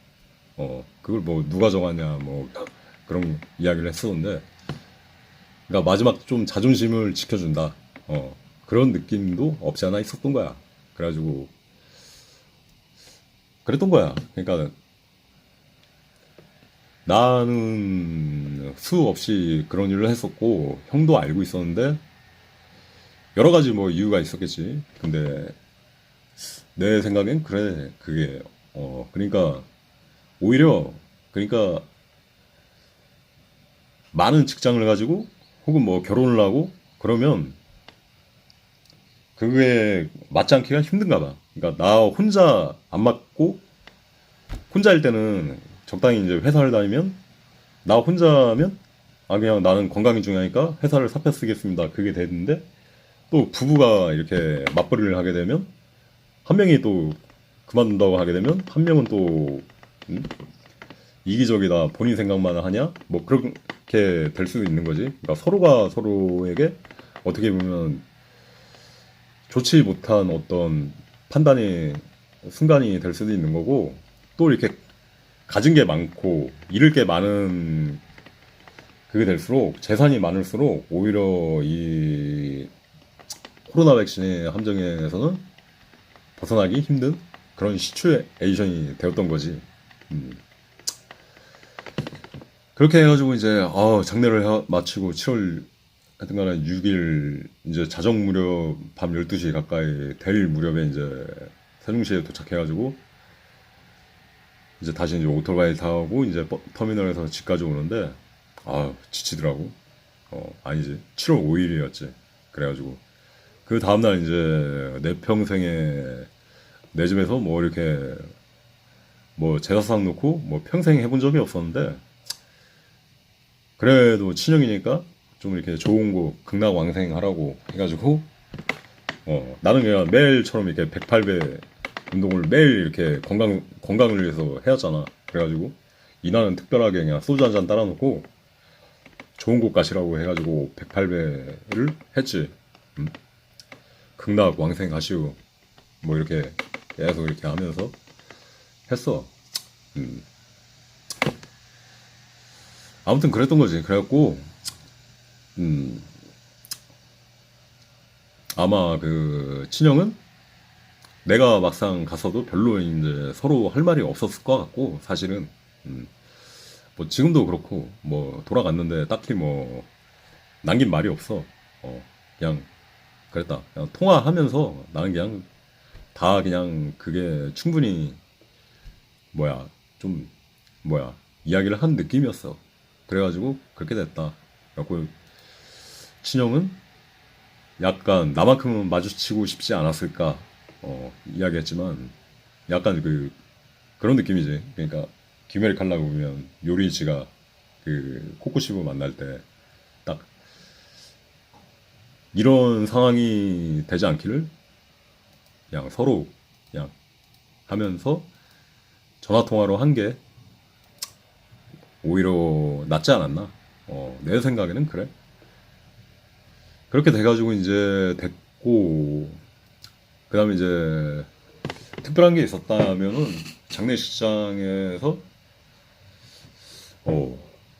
그걸 뭐 누가 정하냐 뭐 그런 이야기를 했었는데, 그러니까 마지막 좀 자존심을 지켜준다. 그런 느낌도 없지 않아 있었던 거야. 그래가지고 그랬던 거야. 그러니까 나는 수 없이 그런 일을 했었고 형도 알고 있었는데 여러 가지 뭐 이유가 있었겠지. 근데 내 생각엔 그래 그게 그러니까 오히려 그러니까 많은 직장을 가지고 혹은 뭐 결혼을 하고 그러면 그게 맞지 않기가 힘든가 봐. 그러니까 나 혼자 안 맞고 혼자일 때는 적당히 이제 회사를 다니면 나 혼자면 아 그냥 나는 건강이 중요하니까 회사를 사표 쓰겠습니다. 그게 되는데 또 부부가 이렇게 맞벌이를 하게 되면 한 명이 또 그만둔다고 하게 되면 한 명은 또 음? 이기적이다 본인 생각만 하냐 뭐 그렇게 될 수도 있는 거지. 그러니까 서로가 서로에게 어떻게 보면 좋지 못한 어떤 판단이 순간이 될 수도 있는 거고 또 이렇게 가진 게 많고 잃을 게 많은 그게 될수록 재산이 많을수록 오히려 이 코로나 백신의 함정에서는 벗어나기 힘든 그런 시츄에이션이 되었던 거지. 그렇게 해가지고 이제 장례를 마치고 7월 하여튼간에 6일 이제 자정 무렵 밤 12시 가까이 될 무렵에 이제 세종시에 도착해가지고 이제 다시 이제 오토바이 타고 이제 터미널에서 집까지 오는데 지치더라고. 아니지 7월 5일이었지. 그래가지고 그 다음날 이제 내 평생에 내 집에서 뭐 이렇게 뭐 제사상 놓고 뭐 평생 해본 적이 없었는데 그래도 친형이니까 좀 이렇게 좋은 거 극락왕생하라고 해가지고 나는 그냥 매일처럼 이렇게 108배 운동을 매일 이렇게 건강을 위해서 해왔잖아. 그래가지고 이날은 특별하게 그냥 소주 한 잔 따라놓고 좋은 곳 가시라고 해가지고 108배를 했지. 극락왕생 가시오. 뭐 이렇게 계속 이렇게 하면서 했어. 아무튼 그랬던 거지. 그래갖고 아마 그 친형은 내가 막상 갔어도 별로 이제 서로 할 말이 없었을 것 같고 사실은 뭐 지금도 그렇고 뭐 돌아갔는데 딱히 뭐 남긴 말이 없어. 그냥 그랬다. 그냥 통화하면서 나는 그냥 다 그냥 그게 충분히 좀 이야기를 한 느낌이었어. 그래가지고 그렇게 됐다. 그래갖고 친형은 약간 나만큼은 마주치고 싶지 않았을까 이야기했지만 약간 그런 느낌이지. 그러니까 김혜리 칼라고 보면 요리치가 그 코코시브 만날 때 딱 이런 상황이 되지 않기를 그냥 서로 그냥 하면서 전화 통화로 한 게 오히려 낫지 않았나? 내 생각에는 그래. 그렇게 돼가지고 이제 됐고 그다음에 이제 특별한 게 있었다면은 장례식장에서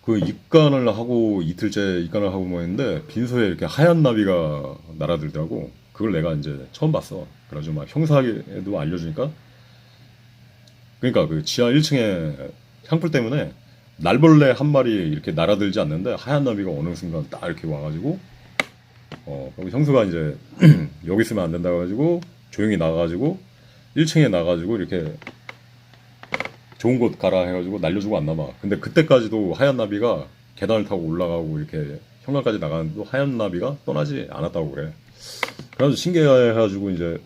그 입관을 하고 이틀째 입관을 하고 뭐 했는데 빈소에 이렇게 하얀 나비가 날아들더라고. 그걸 내가 이제 처음 봤어. 그래가지고 막 형사에도 알려주니까 그러니까 그 지하 1층에 향불 때문에 날벌레 한 마리 이렇게 날아들지 않는데 하얀 나비가 어느 순간 딱 이렇게 와가지고 그리고 형수가 이제 여기 있으면 안 된다 가지고 조용히 나가가지고 1층에 나가지고 이렇게 좋은 곳 가라 해가지고 날려주고 왔나 봐. 근데 그때까지도 하얀 나비가 계단을 타고 올라가고 이렇게 현관까지 나가는데도 하얀 나비가 떠나지 않았다고 그래. 그래가지고 신기해가지고 이제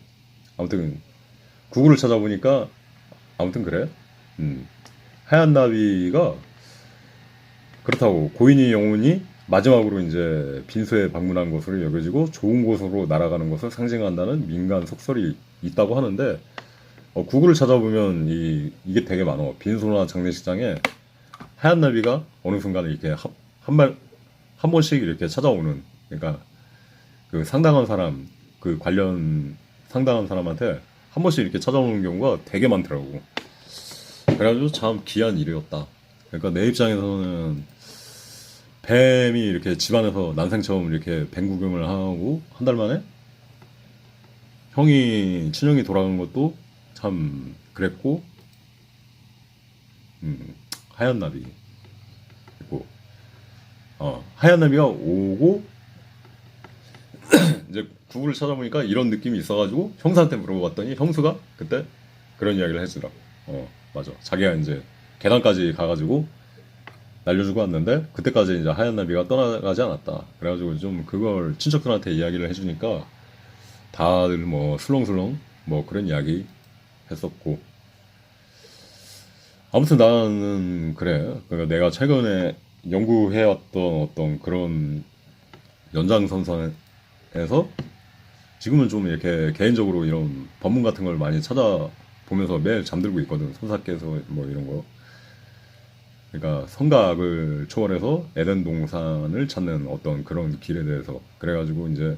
아무튼 구글을 찾아보니까 아무튼 그래. 하얀 나비가 그렇다고 고인이 영혼이 마지막으로 이제 빈소에 방문한 것으로 여겨지고 좋은 곳으로 날아가는 것을 상징한다는 민간 속설이 있다고 하는데 구글을 찾아보면 이게 되게 많어. 빈소나 장례식장에 하얀 나비가 어느 순간에 이렇게 한 번씩 이렇게 찾아오는 그러니까 그 상당한 사람 그 관련 상당한 사람한테 한 번씩 이렇게 찾아오는 경우가 되게 많더라고. 그래가지고 참 귀한 일이었다. 그러니까 내 입장에서는 뱀이 이렇게 집안에서 난생 처음 이렇게 뱀 구경을 하고 한 달 만에 친형이 돌아간 것도 참 그랬고 하얀 나비 있고, 하얀 나비가 오고 이제 구글을 찾아보니까 이런 느낌이 있어가지고 형수한테 물어봤더니 형수가 그때 그런 이야기를 해주더라고. 맞아. 자기가 이제 계단까지 가가지고 날려주고 왔는데 그때까지 이제 하얀 나비가 떠나가지 않았다. 그래가지고 좀 그걸 친척들한테 이야기를 해주니까 다들 뭐 술렁술렁 뭐 그런 이야기 했었고, 아무튼 나는 그래. 그러니까 내가 최근에 연구해왔던 어떤 그런 연장선상에서 지금은 좀 이렇게 개인적으로 이런 법문 같은 걸 많이 찾아보면서 매일 잠들고 있거든. 손사께서 뭐 이런 거. 그러니까 성각을 초월해서 에덴 동산을 찾는 어떤 그런 길에 대해서 그래가지고 이제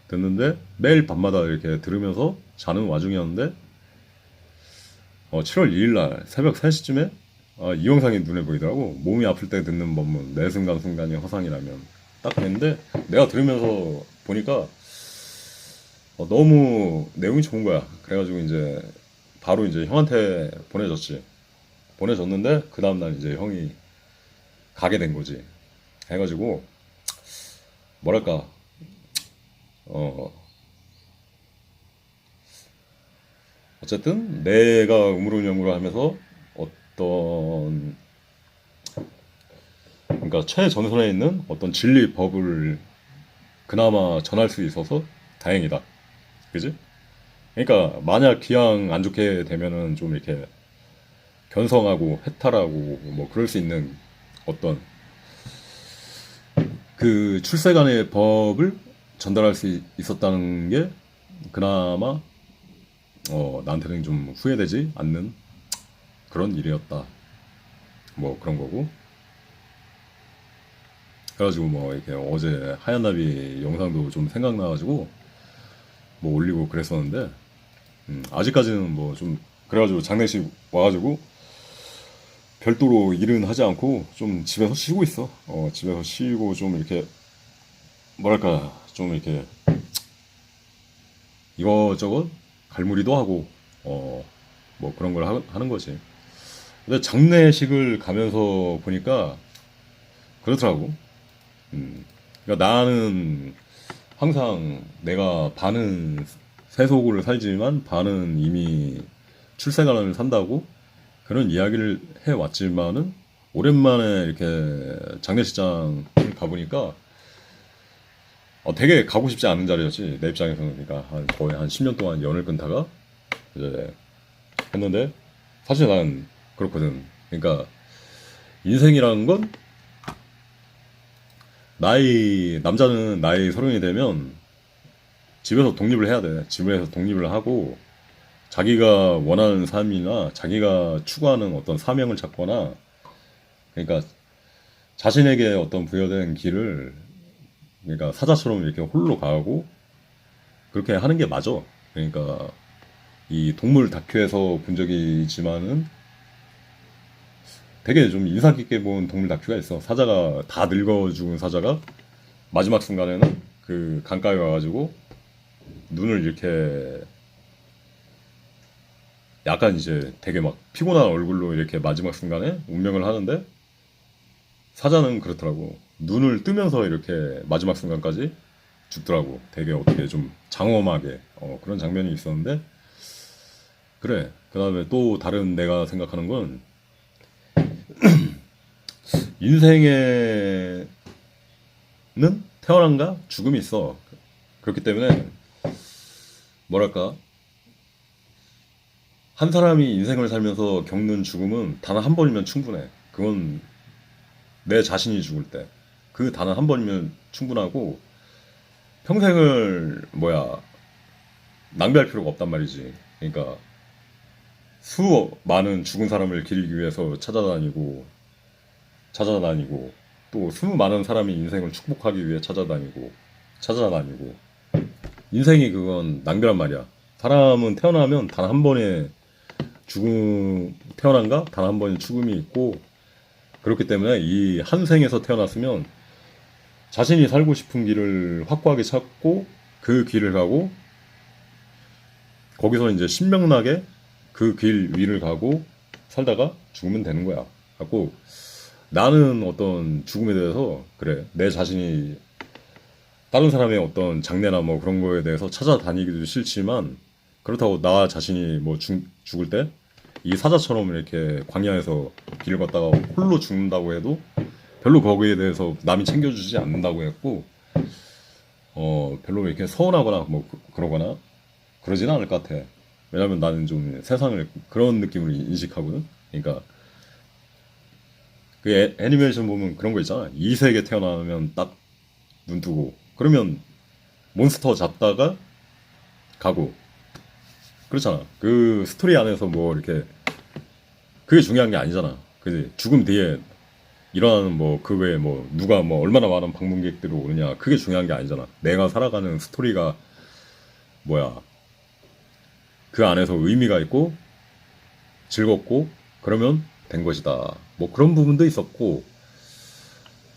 듣는데 매일 밤마다 이렇게 들으면서 자는 와중이었는데 7월 2일 날 새벽 3시쯤에 이 영상이 눈에 보이더라고. 몸이 아플 때 듣는 법문 매 순간순간이 허상이라면 딱 그랬는데 내가 들으면서 보니까 너무 내용이 좋은 거야. 그래가지고 이제 바로 이제 형한테 보내줬는데 그 다음날 이제 형이 가게 된 거지. 해가지고 뭐랄까 어쨌든 내가 우물우물을 하면서 어떤 그러니까 최전선에 있는 어떤 진리 법을 그나마 전할 수 있어서 다행이다. 그지? 그러니까 만약 기왕 안 좋게 되면은 좀 이렇게 견성하고 해탈하고 뭐 그럴 수 있는 어떤 그 출세간의 법을 전달할 수 있었다는 게 그나마 나한테는 좀 후회되지 않는 그런 일이었다. 뭐 그런 거고. 그래가지고 뭐 이렇게 어제 하얀 나비 영상도 좀 생각나가지고 뭐 올리고 그랬었는데 아직까지는 뭐 좀 그래가지고 장례식 와가지고 별도로 일은 하지 않고 좀 집에서 쉬고 있어. 집에서 쉬고 좀 이렇게 뭐랄까 좀 이렇게 이것저것 갈무리도 하고 뭐 그런 걸 하는 거지. 근데 장례식을 가면서 보니까 그렇더라고. 그러니까 나는 항상 내가 반은 세속을 살지만 반은 이미 출세관을 산다고 그런 이야기를 해왔지만은 오랜만에 이렇게 장례식장을 가보니까 되게 가고 싶지 않은 자리였지. 내 입장에서는. 그러니까 거의 한 10년 동안 연을 끊다가 이제 했는데 사실 난 그렇거든. 그러니까 인생이라는 건 남자는 나이 30이 되면 집에서 독립을 해야 돼. 집에서 독립을 하고 자기가 원하는 삶이나 자기가 추구하는 어떤 사명을 찾거나 그러니까 자신에게 어떤 부여된 길을 그러니까 사자처럼 이렇게 홀로 가고 그렇게 하는 게 맞아. 그러니까 이 동물 다큐에서 본 적이 있지만은 되게 좀 인상 깊게 본 동물 다큐가 있어. 사자가 다 늙어 죽은 사자가 마지막 순간에는 그 강가에 와가지고 눈을 이렇게 약간 이제 되게 막 피곤한 얼굴로 이렇게 마지막 순간에 운명을 하는데 사자는 그렇더라고. 눈을 뜨면서 이렇게 마지막 순간까지 죽더라고. 되게 어떻게 좀 장엄하게 그런 장면이 있었는데 그래. 그 다음에 또 다른 내가 생각하는 건 인생에는 태어남과 죽음이 있어. 그렇기 때문에 뭐랄까 한 사람이 인생을 살면서 겪는 죽음은 단 한 번이면 충분해. 그건 내 자신이 죽을 때 그 단 한 번이면 충분하고 평생을 낭비할 필요가 없단 말이지. 그러니까 수많은 죽은 사람을 기리기 위해서 찾아다니고 또 수많은 사람이 인생을 축복하기 위해 찾아다니고 인생이 그건 낭비란 말이야. 사람은 태어나면 단 한 번의 태어난가 단 한 번의 죽음이 있고 그렇기 때문에 이 한 생에서 태어났으면 자신이 살고 싶은 길을 확고하게 찾고 그 길을 가고 거기서 이제 신명나게 그 길 위를 가고 살다가 죽으면 되는 거야. 갖고 나는 어떤 죽음에 대해서 그래 내 자신이 다른 사람의 어떤 장례나 뭐 그런 거에 대해서 찾아다니기도 싫지만 그렇다고 나 자신이 뭐 죽을 때 이 사자처럼 이렇게 광야에서 길을 걷다가 홀로 죽는다고 해도 별로 거기에 대해서 남이 챙겨주지 않는다고 했고 별로 이렇게 서운하거나 뭐 그러거나 그러지는 않을 것 같아. 왜냐면 나는 좀 세상을 그런 느낌으로 인식하거든. 그러니까 그 애니메이션 보면 그런 거 있잖아. 이 세계 태어나면 딱 눈 뜨고 그러면 몬스터 잡다가 가고 그렇잖아. 그 스토리 안에서 뭐 이렇게 그게 중요한 게 아니잖아. 그지? 죽음 뒤에 일어나는 뭐 그 외에 뭐 누가 뭐 얼마나 많은 방문객들이 오느냐 그게 중요한 게 아니잖아. 내가 살아가는 스토리가 뭐야 그 안에서 의미가 있고 즐겁고 그러면 된 것이다. 뭐 그런 부분도 있었고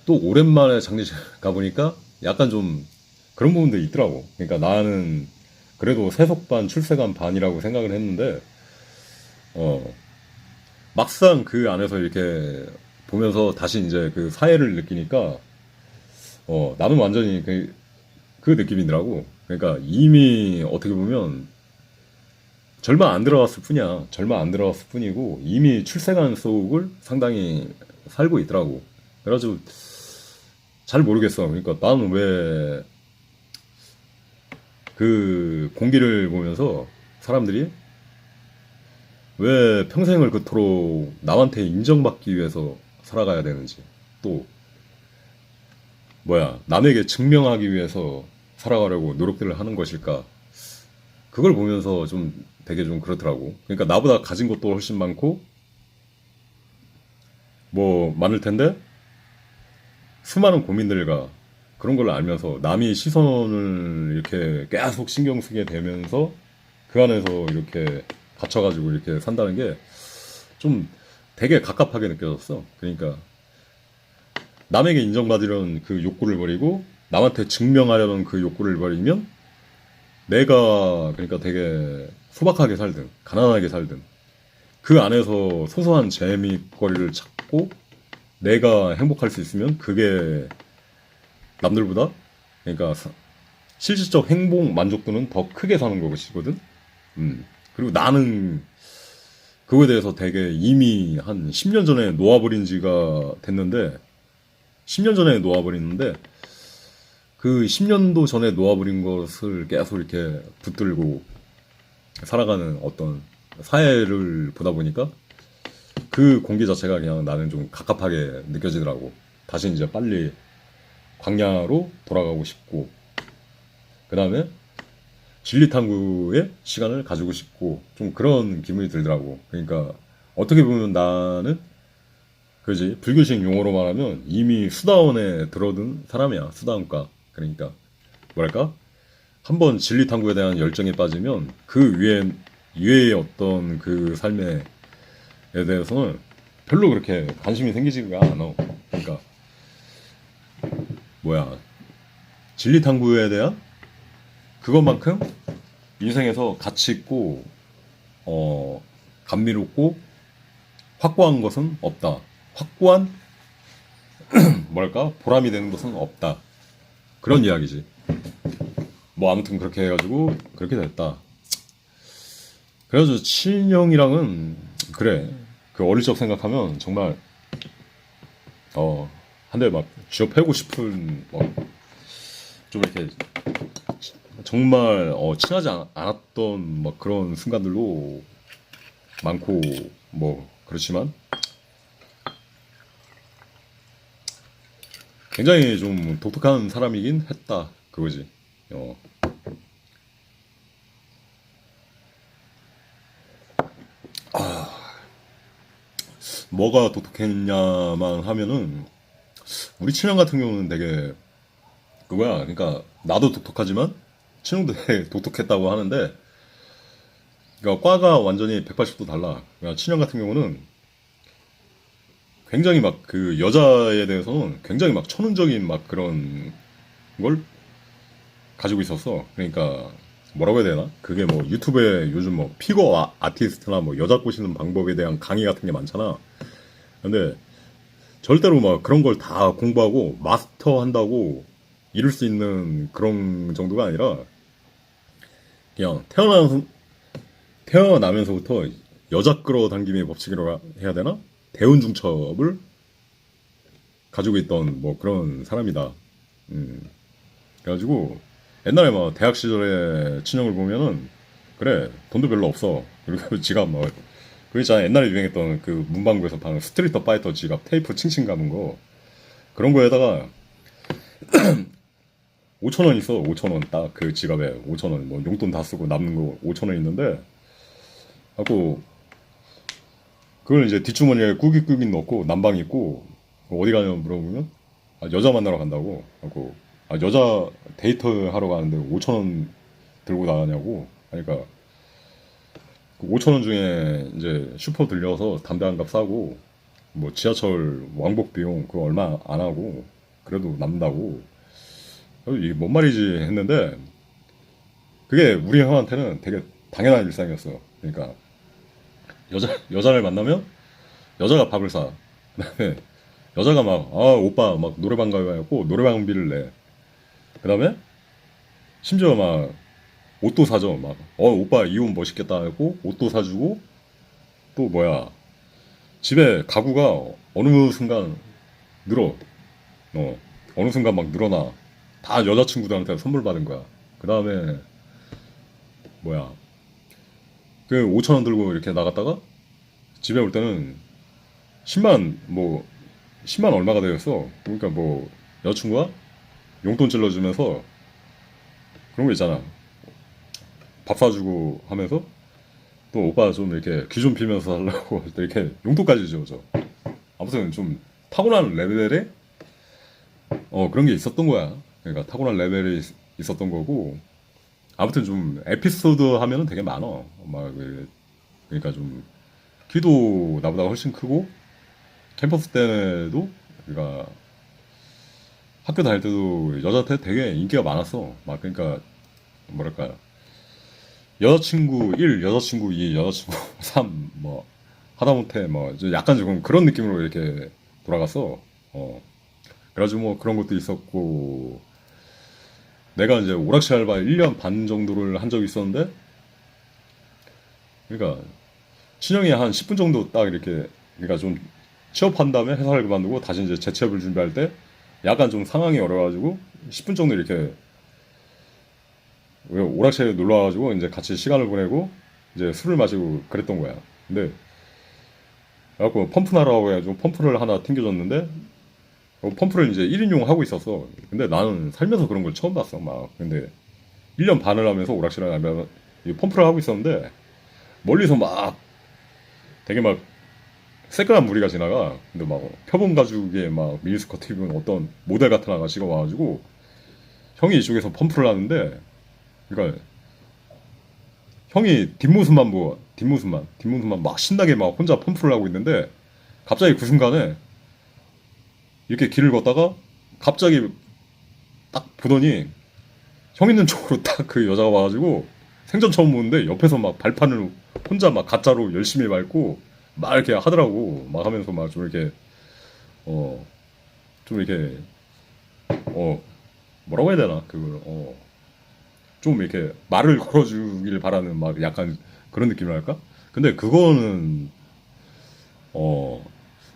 또 오랜만에 장례식 가보니까 약간 좀 그런 부분도 있더라고. 그러니까 나는 그래도 세속반 출세관 반이라고 생각을 했는데 막상 그 안에서 이렇게 보면서 다시 이제 그 사회를 느끼니까 나는 완전히 그 느낌이더라고. 그러니까 이미 어떻게 보면 절반 안 들어갔을 뿐이야. 절반 안 들어갔을 뿐이고 이미 출생한 속을 상당히 살고 있더라고. 그래가지고 잘 모르겠어. 그러니까 나는 왜 그 공기를 보면서 사람들이 왜 평생을 그토록 남한테 인정받기 위해서 살아가야 되는지 또 뭐야 남에게 증명하기 위해서 살아가려고 노력들을 하는 것일까 그걸 보면서 좀 되게 좀 그렇더라고. 그러니까 나보다 가진 것도 훨씬 많고 뭐 많을 텐데 수많은 고민들과 그런 걸 알면서 남이 시선을 이렇게 계속 신경 쓰게 되면서 그 안에서 이렇게 갇혀가지고 이렇게 산다는 게 좀 되게 갑갑하게 느껴졌어. 그러니까 남에게 인정받으려는 그 욕구를 버리고 남한테 증명하려는 그 욕구를 버리면 내가 그러니까 되게 소박하게 살든 가난하게 살든 그 안에서 소소한 재미거리를 찾고 내가 행복할 수 있으면 그게 남들보다 그러니까 실질적 행복 만족도는 더 크게 사는 것이거든. 그리고 나는 그거에 대해서 되게 이미 한 10년 전에 놓아버린 지가 됐는데 10년 전에 놓아버리는데 그 10년도 전에 놓아버린 것을 계속 이렇게 붙들고 살아가는 어떤 사회를 보다 보니까 그 공기 자체가 그냥 나는 좀 갑갑하게 느껴지더라고. 다시 이제 빨리 광야로 돌아가고 싶고 그 다음에 진리탐구의 시간을 가지고 싶고 좀 그런 기분이 들더라고. 그러니까 어떻게 보면 나는 그지 불교식 용어로 말하면 이미 수다원에 들어든 사람이야. 수다원가. 그러니까 뭐랄까 한번 진리탐구에 대한 열정에 빠지면 그 위에 어떤 그 삶에 대해서는 별로 그렇게 관심이 생기지가 않아. 그러니까 뭐야 진리탐구에 대한 그것만큼 인생에서 가치 있고 감미롭고 확고한 것은 없다. 확고한 뭐랄까 보람이 되는 것은 없다. 그런 이야기지. 뭐 아무튼 그렇게 해가지고 그렇게 됐다. 그래가지고 친형이랑은 그래 그 어릴 적 생각하면 정말 한 대 막 쥐어 패고 싶은 좀 이렇게 정말 친하지 않았던 막 그런 순간들도 많고 뭐 그렇지만 굉장히 좀 독특한 사람이긴 했다 그거지. 뭐가 독특했냐만 하면은 우리 친형 같은 경우는 되게 그거야. 그러니까 나도 독특하지만 친형도 되게 독특했다고 하는데 그러니까 과가 완전히 180도 달라. 그러니까 친형 같은 경우는 굉장히 막 그 여자에 대해서는 굉장히 막 천운적인 막 그런 걸 가지고 있었어. 그러니까 뭐라고 해야 되나? 그게 뭐 유튜브에 요즘 뭐 피거 아티스트나 뭐 여자 꼬시는 방법에 대한 강의 같은 게 많잖아. 근데 절대로 막 그런 걸 다 공부하고 마스터한다고 이룰 수 있는 그런 정도가 아니라 그냥 태어나면서부터 여자 끌어당김의 법칙이라고 해야 되나? 대운중첩을 가지고 있던 뭐 그런 사람이다. 그래가지고 옛날에 막 대학 시절에 친형을 보면은 그래 돈도 별로 없어. 그리고 지갑 뭐 그 있잖아 옛날에 유행했던 그 문방구에서 파는 스트리트 파이터 지갑 테이프 칭칭 감은 거 그런 거에다가 5천 원 있어. 5천 원 딱 그 지갑에 5천 원 뭐 용돈 다 쓰고 남는 거 5천 원 있는데 하고 그걸 이제 뒷주머니에 꾸깃꾸깃 넣고 난방 있고 어디 가냐 물어보면 아, 여자 만나러 간다고 하고 아, 여자 데이트 하러 가는데 5천 원 들고 나가냐고 하니까 그 5천 원 중에 이제 슈퍼 들려서 담배 한 갑 사고 뭐 지하철 왕복 비용 그거 얼마 안 하고 그래도 남는다고 이게 뭔 말이지 했는데 그게 우리 형한테는 되게 당연한 일상이었어. 그러니까 여자를 만나면 여자가 밥을 사. 그다음에 여자가 막 아 오빠 막 노래방 가고 노래방비를 내. 그다음에 심지어 막 옷도 사줘. 막 오빠 이 옷 멋있겠다 하고 옷도 사주고 또 뭐야 집에 가구가 어느 순간 늘어. 어느 순간 막 늘어나. 다 여자친구들한테 선물 받은 거야. 그다음에 뭐야 그 5천 원 들고 이렇게 나갔다가 집에 올 때는 10만 얼마가 되었어. 그러니까 뭐 여자친구가 용돈 찔러주면서 그런 거 있잖아. 밥 사주고 하면서 또 오빠 좀 이렇게 귀 좀 피면서 하려고 할 때 이렇게 용돈까지 줘줘. 아무튼 좀 타고난 레벨에 그런 게 있었던 거야. 그러니까 타고난 레벨이 있었던 거고 아무튼 좀 에피소드 하면은 되게 많어. 그러니까 좀 키도 나보다 훨씬 크고 캠퍼스 때도 그러니까 학교 다닐 때도 여자한테 되게 인기가 많았어. 막 그러니까 뭐랄까 여자친구 1, 여자친구 2, 여자친구 3 뭐 하다못해 뭐 약간 조금 그런 느낌으로 이렇게 돌아갔어. 그래가지고 뭐 그런 것도 있었고 내가 이제 오락실 알바 1년 반 정도를 한 적이 있었는데 그러니까 신영이 한 10분 정도 딱 이렇게 그러니까 좀 취업한 다음에 회사를 그만두고 다시 이제 재취업을 준비할 때 약간 좀 상황이 어려가지고 10분 정도 이렇게 오락실에 놀러 와가지고 이제 같이 시간을 보내고 이제 술을 마시고 그랬던 거야. 근데 그래갖고 펌프 나라고 해가지고 펌프를 하나 튕겨줬는데 펌프를 이제 1인용 하고 있었어. 근데 나는 살면서 그런 걸 처음 봤어. 막 근데 1년 반을 하면서 오락실을 하면 이 펌프를 하고 있었는데 멀리서 막 되게 막 새까만 무리가 지나가. 근데 막 표범 가죽에 막 미니스커트 입은 어떤 모델 같은 아가씨가 와가지고 형이 이쪽에서 펌프를 하는데 그러니까 형이 뒷모습만 막 신나게 막 혼자 펌프를 하고 있는데 갑자기 그 순간에 이렇게 길을 걷다가 갑자기 딱 보더니 형 있는 쪽으로 딱 그 여자가 와가지고 생전 처음 보는데 옆에서 막 발판을 혼자 막 가짜로 열심히 밟고 막 이렇게 하더라고. 막 하면서 막 좀 이렇게 좀 이렇게 뭐라고 해야 되나 그걸 좀 이렇게 말을 걸어주길 바라는 막 약간 그런 느낌이랄까? 근데 그거는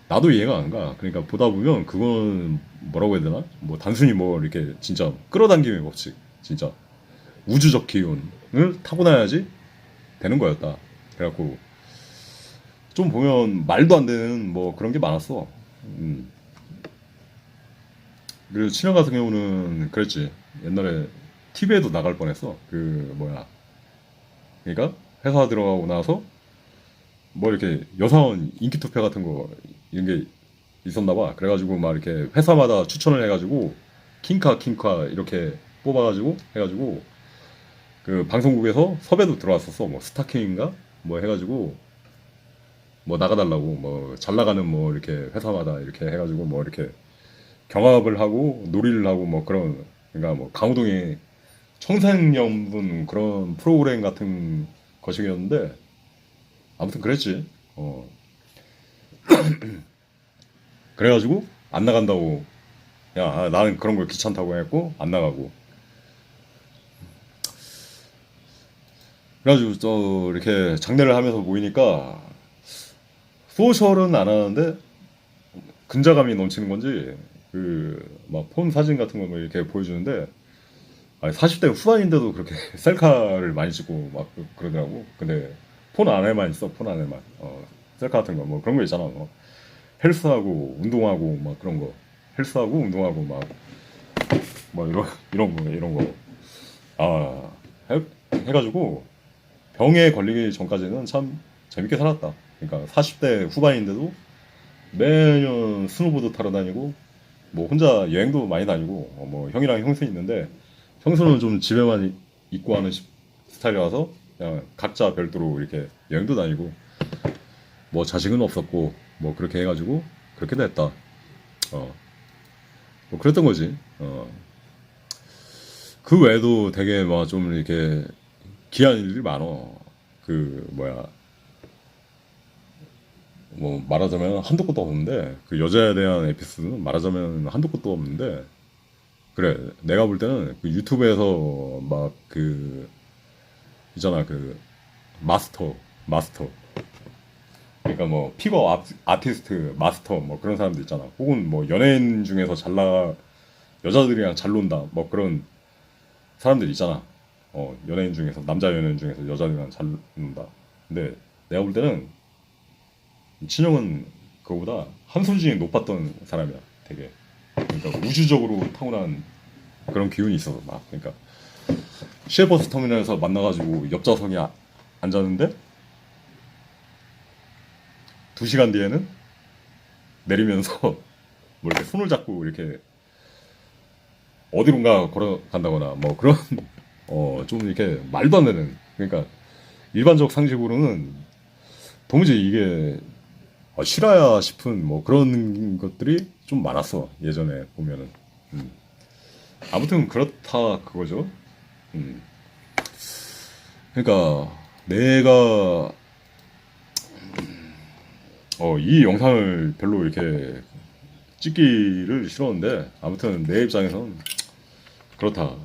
나도 이해가 안 가. 그러니까 보다 보면 그건 뭐라고 해야 되나? 뭐 단순히 뭐 이렇게 진짜 끌어당김의 법칙, 진짜 우주적 기운을 타고나야지 되는 거였다. 그래갖고 좀 보면 말도 안 되는 뭐 그런 게 많았어. 그리고 친형 같은 경우는 그랬지. 옛날에 TV에도 나갈 뻔했어. 그 뭐야. 그러니까 회사 들어가고 나서 뭐 이렇게 여사원 인기 투표 같은 거 이런 게 있었나 봐. 그래가지고 막 이렇게 회사마다 추천을 해가지고 킹카 이렇게 뽑아가지고 해가지고 그 방송국에서 섭외도 들어왔었어. 뭐 스타킹인가 뭐 해가지고 뭐 나가달라고 뭐 잘 나가는 뭐 이렇게 회사마다 이렇게 해가지고 뭐 이렇게 경합을 하고 놀이를 하고 뭐 그런 그러니까 뭐 강호동이 청생연분 그런 프로그램 같은 것이었는데 아무튼 그랬지. 그래가지고 안 나간다고. 야, 나는 그런 걸 귀찮다고 했고 안 나가고. 그래가지고 또 이렇게 장례를 하면서 모이니까 소셜은 안 하는데 근자감이 넘치는 건지 그 막 폰 사진 같은 거 뭐 이렇게 보여주는데, 아니 40대 후반인데도 그렇게 셀카를 많이 찍고 막 그러더라고. 근데 폰 안에만 있어. 폰 안에만. 셀카 같은 거 뭐 그런 거 있잖아. 뭐 헬스하고 운동하고 막 그런 거. 헬스하고 운동하고 막 뭐 이런 거. 아, 해가지고 병에 걸리기 전까지는 참 재밌게 살았다. 그러니까 40대 후반인데도 매년 스노보드 타러 다니고 뭐 혼자 여행도 많이 다니고, 뭐 형이랑 형수 있는데 형수는 좀 집에만 있고 하는 스타일이라서 그냥 각자 별도로 이렇게 여행도 다니고, 뭐 자식은 없었고 뭐 그렇게 해가지고 그렇게 됐다. 뭐 그랬던 거지. 그 외에도 되게 막 좀 이렇게 귀한 일들이 많어. 그 뭐야, 뭐 말하자면 한도 끝도 없는데, 그 여자에 대한 에피소드는 말하자면 한도 끝도 없는데, 그래 내가 볼 때는 그 유튜브에서 막 그 있잖아, 그 마스터, 그러니까 뭐 피거 아티스트 마스터 뭐 그런 사람들 있잖아. 혹은 뭐 연예인 중에서 여자들이랑 잘 논다 뭐 그런 사람들 있잖아. 연예인 중에서, 남자 연예인 중에서 여자들이랑 잘 논다. 근데 내가 볼 때는 친형은 그거보다 한 수준이 높았던 사람이야. 되게, 그러니까 우주적으로 타고난 그런 기운이 있어서 막, 그러니까 시외버스 터미널에서 만나가지고 옆좌석에 앉았는데 2시간 뒤에는 내리면서 뭐 이렇게 손을 잡고 이렇게 어디론가 걸어간다거나 뭐 그런 좀 이렇게 말도 안 되는, 그러니까 일반적 상식으로는 도무지 이게 실화야 싶은 뭐 그런 것들이 좀 많았어 예전에 보면은. 아무튼 그렇다 그거죠. 음. 그러니까 내가 이 영상을 별로 이렇게 찍기를 싫었는데, 아무튼 내 입장에선 그렇다.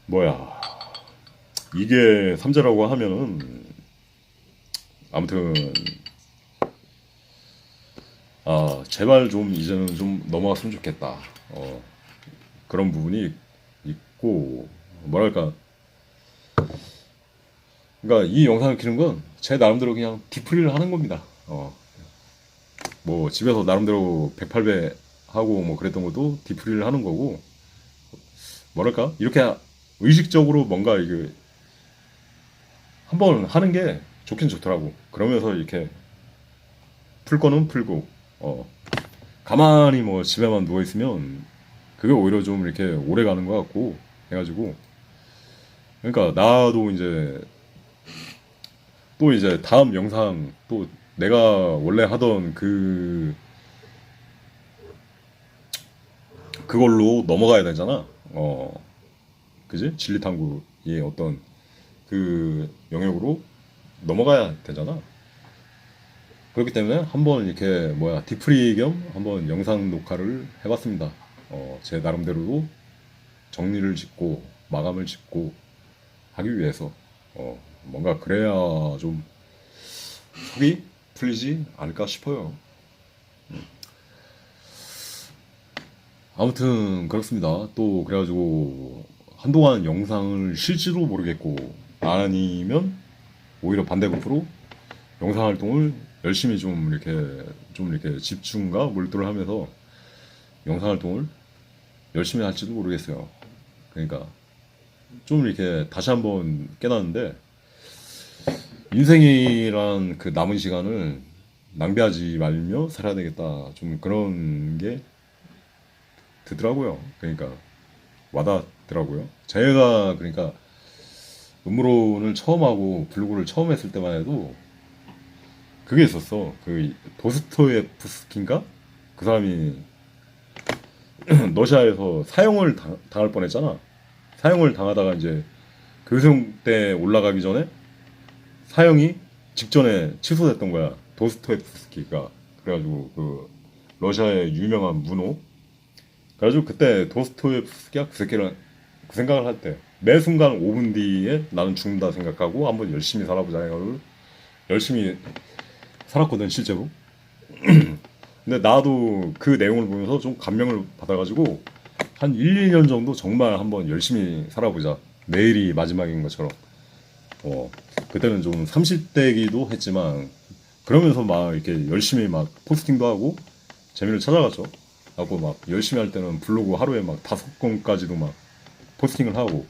뭐야, 이게 삼재라고 하면은 아무튼 제발 좀 이제는 좀 넘어갔으면 좋겠다. 그런 부분이 있고, 뭐랄까, 그러니까 이 영상을 키는 건 제 나름대로 그냥 디프리를 하는 겁니다. 뭐 집에서 나름대로 108배 하고 뭐 그랬던 것도 디프리를 하는 거고, 뭐랄까, 이렇게 의식적으로 뭔가 이게 한번 하는 게 좋긴 좋더라고. 그러면서 이렇게 풀 거는 풀고, 가만히 뭐 집에만 누워 있으면 그게 오히려 좀 이렇게 오래 가는 것 같고 해가지고, 그러니까 나도 이제 또 이제 다음 영상, 또 내가 원래 하던 그걸로 넘어가야 되잖아. 그지? 진리탐구의 어떤 그 영역으로 넘어가야 되잖아. 그렇기 때문에 한번 이렇게 뭐야, 디프리 겸 한번 영상 녹화를 해봤습니다. 제 나름대로도 정리를 짓고 마감을 짓고 하기 위해서 뭔가 그래야 좀 속이 풀리지 않을까 싶어요. 아무튼 그렇습니다. 또 그래가지고 한동안 영상을 쉴지도 모르겠고, 아니면 오히려 반대급부로 영상 활동을 열심히 좀 이렇게 집중과 몰두를 하면서 영상 활동을 열심히 할지도 모르겠어요. 그러니까 좀 이렇게 다시 한번 깨닫는데, 인생이란 그 남은 시간을 낭비하지 말며 살아야 되겠다. 좀 그런 게 드더라고요. 그러니까 와닿더라고요. 제가 그러니까 음모론을 처음 하고 블로그를 처음 했을 때만 해도 그게 있었어. 그 도스토예프스키인가? 그 사람이 러시아에서 사형을 당할 뻔했잖아. 사형을 당하다가 이제 교수때 올라가기 전에 사형이 직전에 취소됐던 거야. 도스토옙스키가. 그래가지고 그 러시아의 유명한 문호. 그래가지고 그때 도스토옙스키가 그 생각을 할 때 매 순간 5분 뒤에 나는 죽는다 생각하고 한번 열심히 살아보자 해가지고 열심히 살았거든 실제로. 근데 나도 그 내용을 보면서 좀 감명을 받아가지고 한 1, 2년 정도 정말 한번 열심히 살아보자. 내일이 마지막인 것처럼. 그때는 좀 30대이기도 했지만 그러면서 막 이렇게 열심히 막 포스팅도 하고 재미를 찾아갔죠. 하고 막 열심히 할 때는 블로그 하루에 막 5건까지도 막 포스팅을 하고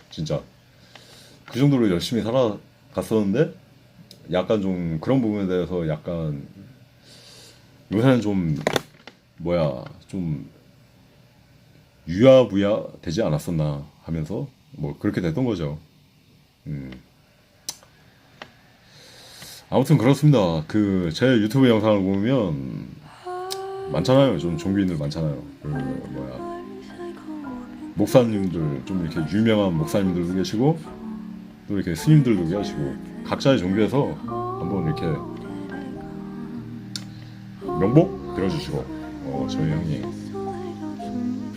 진짜 그 정도로 열심히 살아갔었는데 약간 좀 그런 부분에 대해서 약간 요새는 좀 뭐야 좀 유야무야 되지 않았었나 하면서 뭐 그렇게 됐던 거죠. 아무튼 그렇습니다. 그 제 유튜브 영상을 보면 많잖아요. 좀 종교인들 많잖아요. 그 뭐야 목사님들 좀 이렇게 유명한 목사님들도 계시고 또 이렇게 스님들도 계시고 각자의 종교에서 한번 이렇게 명복 들어주시고 저희 형이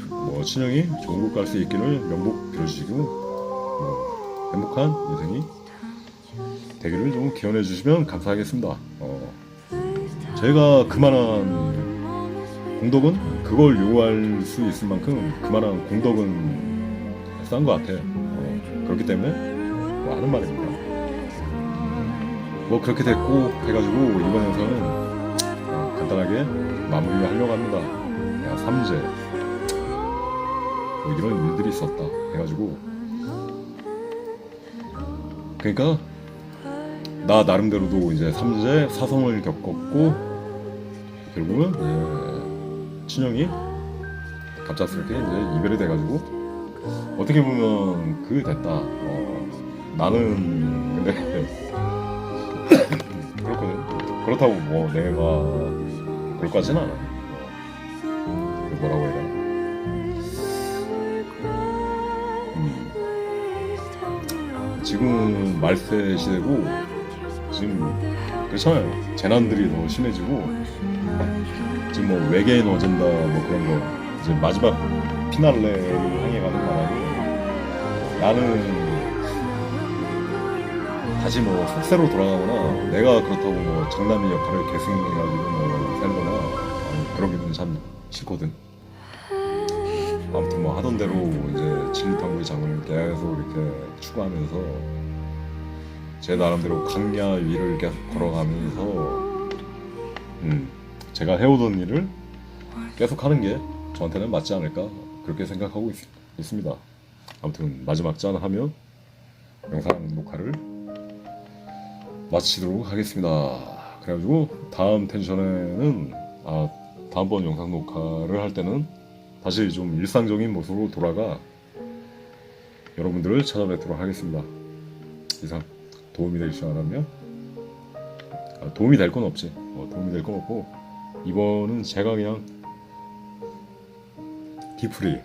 뭐 친형이 좋은 곳 갈 수 있기를 명복 빌어주시고 행복한 인생이 되기를 좀 기원해 주시면 감사하겠습니다. 저희가 그만한 공덕은 그걸 요구할 수 있을 만큼 그만한 공덕은 쌓은 것 같아. 그렇기 때문에 뭐 하는 말입니다. 뭐 그렇게 됐고 해가지고 이번 영상은 간단하게 마무리를 하려고 합니다. 야 삼재 뭐 이런 일들이 있었다 해가지고 그러니까 나 나름대로도 이제 삼재 사성을 겪었고 결국은 친형이 갑작스럽게 이제 이별이 돼가지고 어떻게 보면 그게 됐다. 나는 근데 그렇거든. 그렇다고 뭐 내가 그럴 것 같진 않아. 뭐라고 해야 되나? 지금은 말세 시대고 지금 그렇잖아요. 재난들이 더 심해지고 지금 뭐 외계인 어젠다 뭐 그런 거 이제 마지막 피날레를 향해 가는 바람에 나는 다시 뭐 속세로 돌아가거나 내가 그렇다고 뭐 장남의 역할을 계승해가지고 뭐 살거나 그러기는 참 싫거든. 아무튼 뭐 하던 대로 이제 진리탐구의 장을 계속 이렇게 추구하면서 제 나름대로 강야 위를 계속 걸어가면서 제가 해오던 일을 계속 하는 게 저한테는 맞지 않을까 그렇게 생각하고 있습니다. 아무튼 마지막 짠 하면 영상 녹화를 마치도록 하겠습니다. 그래가지고 다음 텐션에는 다음번 영상 녹화를 할 때는 다시 좀 일상적인 모습으로 돌아가 여러분들을 찾아뵙도록 하겠습니다. 이상 도움이 되지 않았면 도움이 될 건 없지. 도움이 될 건 없고 이번은 제가 그냥 디프리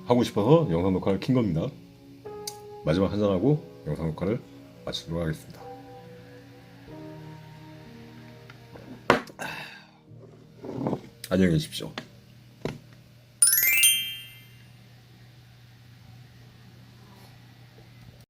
하고 싶어서 영상 녹화를 킨 겁니다. 마지막 한잔하고 영상 녹화를 마치도록 하겠습니다. 안녕히 계십시오.